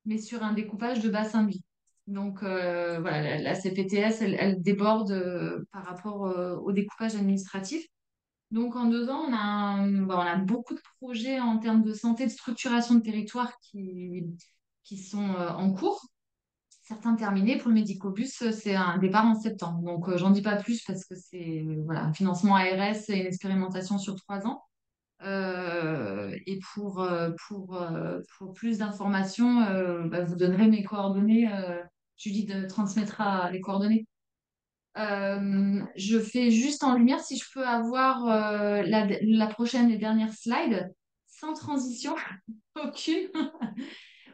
mais sur un découpage de bassin de vie. Donc voilà, la CPTS, elle déborde par rapport au découpage administratif. Donc en 2 ans, on a beaucoup de projets en termes de santé, de structuration de territoire qui sont en cours. Certains terminés. Pour le Médicobus, c'est un départ en septembre. Donc j'en dis pas plus parce que c'est voilà, un financement ARS et une expérimentation sur 3 ans. Et pour plus d'informations, vous donnerez mes coordonnées. Julie transmettra les coordonnées. Je fais juste en lumière si je peux avoir la prochaine et dernière slide, sans transition aucune.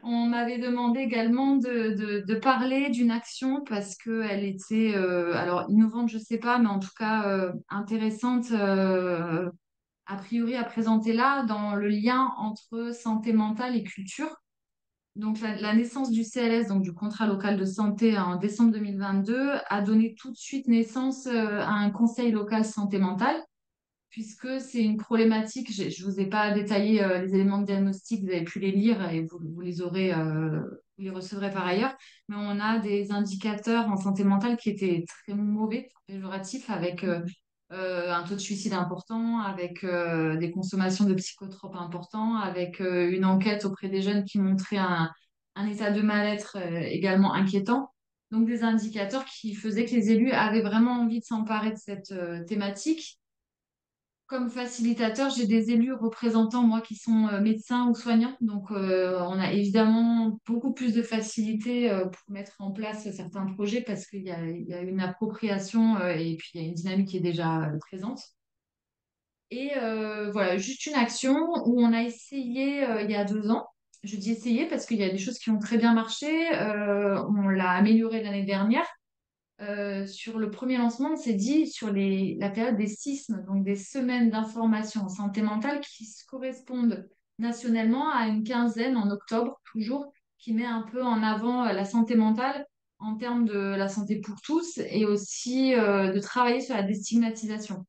On m'avait demandé également de parler d'une action parce qu'elle était, alors innovante, je ne sais pas, mais en tout cas intéressante, a priori à présenter là, dans le lien entre santé mentale et culture. Donc, la naissance du CLS, donc du contrat local de santé en décembre 2022, a donné tout de suite naissance à un conseil local santé mentale, puisque c'est une problématique. Je ne vous ai pas détaillé les éléments de diagnostic, vous avez pu les lire et vous les aurez, vous les recevrez par ailleurs. Mais on a des indicateurs en santé mentale qui étaient très mauvais, péjoratifs, avec un taux de suicide important, avec des consommations de psychotropes importants, avec une enquête auprès des jeunes qui montrait un état de mal-être également inquiétant. Donc des indicateurs qui faisaient que les élus avaient vraiment envie de s'emparer de cette thématique. Comme facilitateur, j'ai des élus représentants, moi, qui sont médecins ou soignants. Donc, on a évidemment beaucoup plus de facilité pour mettre en place certains projets parce qu'il y a une appropriation et puis il y a une dynamique qui est déjà présente. Et voilà, juste une action où on a essayé il y a 2 ans. Je dis essayer parce qu'il y a des choses qui ont très bien marché. On l'a amélioré l'année dernière. Sur le premier lancement, on s'est dit sur la période des sismes, donc des semaines d'information en santé mentale qui se correspondent nationalement à une quinzaine en octobre, toujours, qui met un peu en avant la santé mentale en termes de la santé pour tous et aussi de travailler sur la déstigmatisation.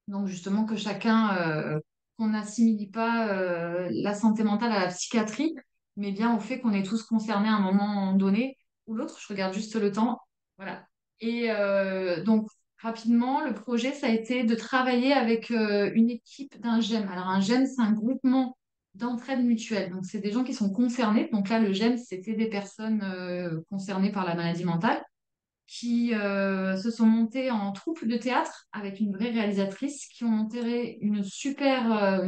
Donc justement que chacun, qu'on n'assimile pas la santé mentale à la psychiatrie, mais bien au fait qu'on est tous concernés à un moment donné ou l'autre. Je regarde juste le temps. Voilà. Et donc rapidement, le projet, ça a été de travailler avec une équipe d'un GEM. Alors un GEM, c'est un groupement d'entraide mutuelle. Donc c'est des gens qui sont concernés. Donc là, le GEM, c'était des personnes concernées par la maladie mentale qui se sont montés en troupe de théâtre avec une vraie réalisatrice, qui ont monté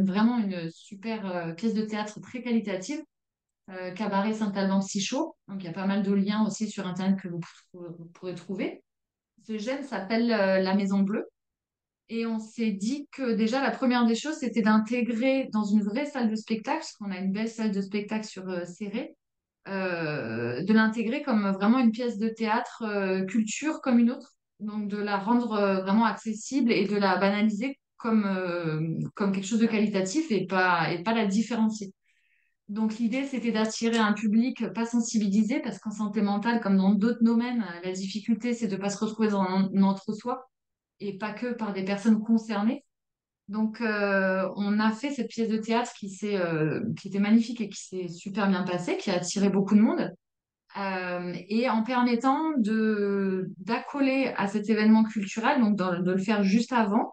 vraiment une super pièce de théâtre très qualitative, Cabaret Saint-Alban Psycho. Donc il y a pas mal de liens aussi sur Internet que vous pourrez trouver. Ce gène s'appelle La Maison Bleue. Et on s'est dit que déjà, la première des choses, c'était d'intégrer dans une vraie salle de spectacle, parce qu'on a une belle salle de spectacle sur Céré, de l'intégrer comme vraiment une pièce de théâtre culture comme une autre, donc de la rendre vraiment accessible et de la banaliser comme quelque chose de qualitatif et pas la différencier. Donc l'idée, c'était d'attirer un public pas sensibilisé, parce qu'en santé mentale, comme dans d'autres domaines, la difficulté, c'est de ne pas se retrouver dans un entre-soi et pas que par des personnes concernées. Donc, on a fait cette pièce de théâtre qui était magnifique et qui s'est super bien passée, qui a attiré beaucoup de monde. Et en permettant d'accoler à cet événement culturel, donc de le faire juste avant,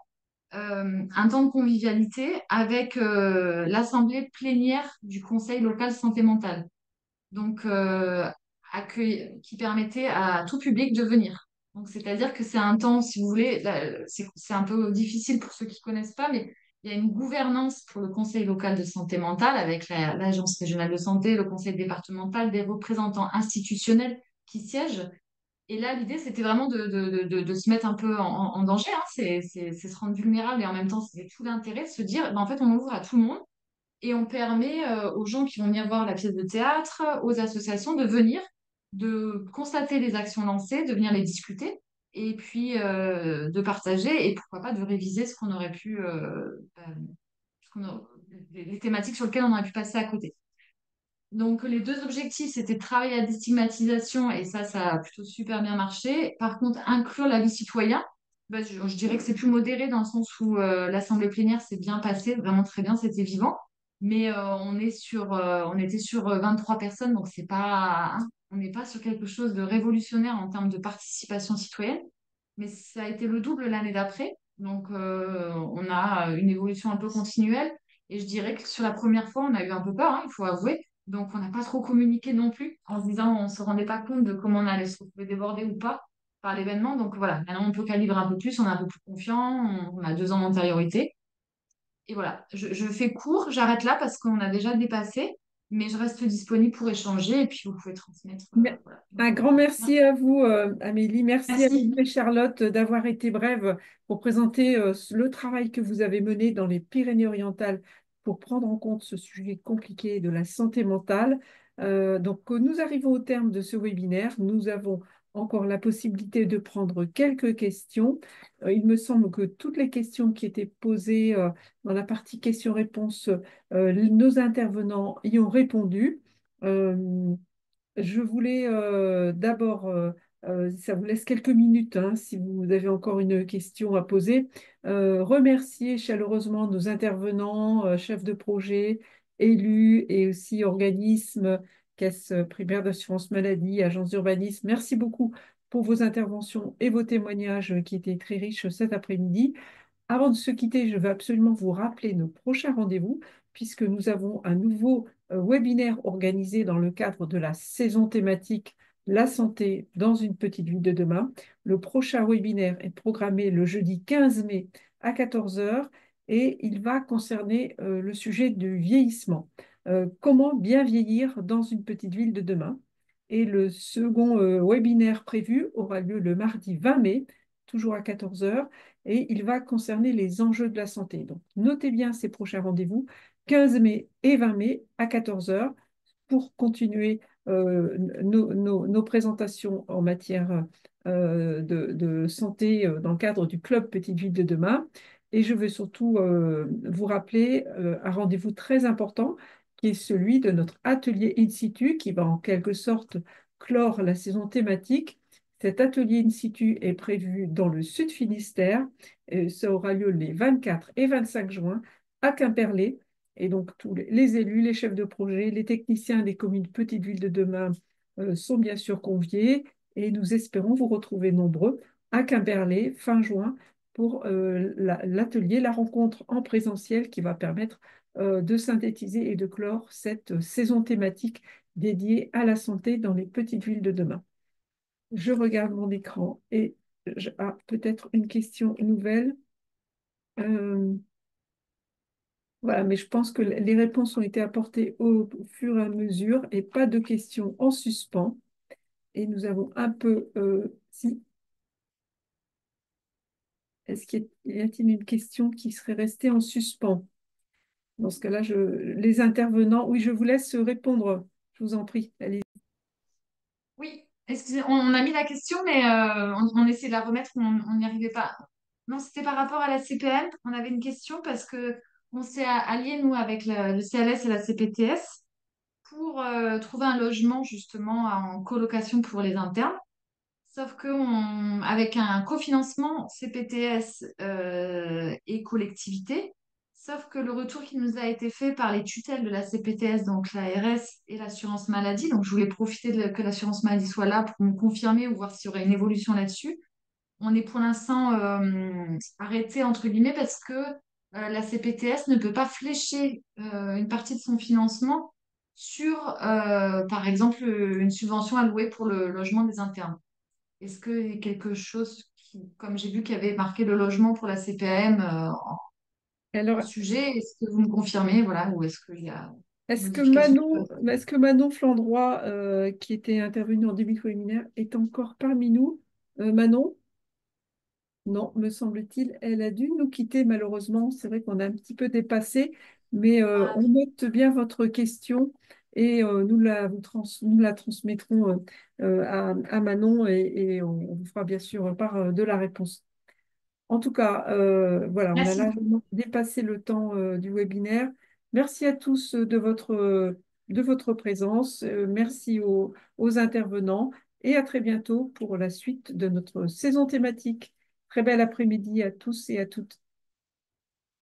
un temps de convivialité avec l'assemblée plénière du Conseil local santé mentale. Donc, qui permettait à tout public de venir. Donc, c'est-à-dire que c'est un temps, si vous voulez, là, c'est un peu difficile pour ceux qui ne connaissent pas, mais il y a une gouvernance pour le Conseil local de santé mentale avec l'Agence régionale de santé, le Conseil départemental, des représentants institutionnels qui siègent. Et là, l'idée, c'était vraiment de se mettre un peu en danger, hein. C'est se rendre vulnérable et en même temps, c'est tout l'intérêt de se dire, ben, en fait, on ouvre à tout le monde. Et on permet aux gens qui vont venir voir la pièce de théâtre, aux associations de venir, de constater les actions lancées, de venir les discuter, et puis de partager, et pourquoi pas de réviser ce qu'on aurait pu, ce qu'on a- les thématiques sur lesquelles on aurait pu passer à côté. Donc, les deux objectifs, c'était de travailler à la déstigmatisation, et ça a plutôt super bien marché. Par contre, inclure la vie citoyenne, bah, je dirais que c'est plus modéré dans le sens où l'assemblée plénière s'est bien passée, vraiment très bien, c'était vivant. Mais on était sur 23 personnes, donc c'est pas, on n'est pas sur quelque chose de révolutionnaire en termes de participation citoyenne. Mais ça a été le double l'année d'après. Donc, on a une évolution un peu continuelle. Et je dirais que sur la première fois, on a eu un peu peur, hein, il faut avouer. Donc, on n'a pas trop communiqué non plus, en se disant on ne se rendait pas compte de comment on allait se retrouver débordé ou pas par l'événement. Donc, voilà, maintenant, on peut calibrer un peu plus, on est un peu plus confiant, on a 2 ans d'antériorité. Et voilà, je fais court, j'arrête là parce qu'on a déjà dépassé, mais je reste disponible pour échanger et puis vous pouvez transmettre. Voilà. Un grand merci à vous, Amélie. Merci à vous Merci. et Charlotte d'avoir été brèves pour présenter le travail que vous avez mené dans les Pyrénées-Orientales pour prendre en compte ce sujet compliqué de la santé mentale. Donc, nous arrivons au terme de ce webinaire. Nous avons encore la possibilité de prendre quelques questions. Il me semble que toutes les questions qui étaient posées dans la partie questions-réponses, nos intervenants y ont répondu. Euh, je voulais d'abord, ça vous laisse quelques minutes hein, si vous avez encore une question à poser, remercier chaleureusement nos intervenants, chefs de projet, élus et aussi organismes, caisse primaire d'assurance maladie, agence d'urbanisme. Merci beaucoup pour vos interventions et vos témoignages qui étaient très riches cet après-midi. Avant de se quitter, je veux absolument vous rappeler nos prochains rendez-vous, puisque nous avons un nouveau webinaire organisé dans le cadre de la saison thématique La santé dans une petite ville de demain. Le prochain webinaire est programmé le jeudi 15 mai à 14 heures et il va concerner le sujet du vieillissement. Comment bien vieillir dans une petite ville de demain. Et le second webinaire prévu aura lieu le mardi 20 mai, toujours à 14 heures et il va concerner les enjeux de la santé. Donc, notez bien ces prochains rendez-vous, 15 mai et 20 mai à 14 heures, pour continuer nos présentations en matière de santé dans le cadre du Club Petite Ville de demain. Et je veux surtout vous rappeler un rendez-vous très important qui est celui de notre atelier in situ qui va en quelque sorte clore la saison thématique. Cet atelier in situ est prévu dans le Sud Finistère. Ça aura lieu les 24 et 25 juin à Quimperlé. Et donc, tous les élus, les chefs de projet, les techniciens des communes Petites Villes de demain sont bien sûr conviés. Et nous espérons vous retrouver nombreux à Quimperlé fin juin pour l'atelier, la rencontre en présentiel qui va permettre de synthétiser et de clore cette saison thématique dédiée à la santé dans les petites villes de demain. Je regarde mon écran et peut-être une question nouvelle. Euh, voilà, mais je pense que les réponses ont été apportées au fur et à mesure et pas de questions en suspens. Et nous avons un peu... si, est-ce qu'il y a-t-il une question qui serait restée en suspens? Dans ce cas-là, les intervenants, oui, je vous laisse répondre. Je vous en prie. Allez. Oui, excusez, on a mis la question, mais on essayait de la remettre, on n'y arrivait pas. Non, c'était par rapport à la CPM. On avait une question parce que on s'est allié, nous, avec le CLS et la CPTS pour trouver un logement justement en colocation pour les internes. Sauf que avec un cofinancement CPTS et collectivité, sauf que le retour qui nous a été fait par les tutelles de la CPTS, donc l'ARS et l'assurance maladie, donc je voulais profiter que l'assurance maladie soit là pour me confirmer ou voir s'il y aurait une évolution là-dessus. On est pour l'instant arrêté entre guillemets parce que la CPTS ne peut pas flécher une partie de son financement sur, par exemple, une subvention allouée pour le logement des internes. Est-ce qu'il y a quelque chose qui, comme j'ai vu qu'il y avait marqué le logement pour la CPAM en Alors, sujet, est-ce que vous me confirmez, voilà, ou est-ce qu'il y a une modification? Est-ce que Manon Flandroy, qui était intervenue en début de webinaire, est encore parmi nous? Manon? Non, me semble-t-il, elle a dû nous quitter malheureusement. C'est vrai qu'on a un petit peu dépassé, mais Ah, on note bien votre question et nous la transmettrons à Manon et on vous fera bien sûr part de la réponse. En tout cas, voilà, on a merci. largement dépassé le temps du webinaire. Merci à tous de votre présence. Merci aux intervenants et à très bientôt pour la suite de notre saison thématique. Très bel après-midi à tous et à toutes.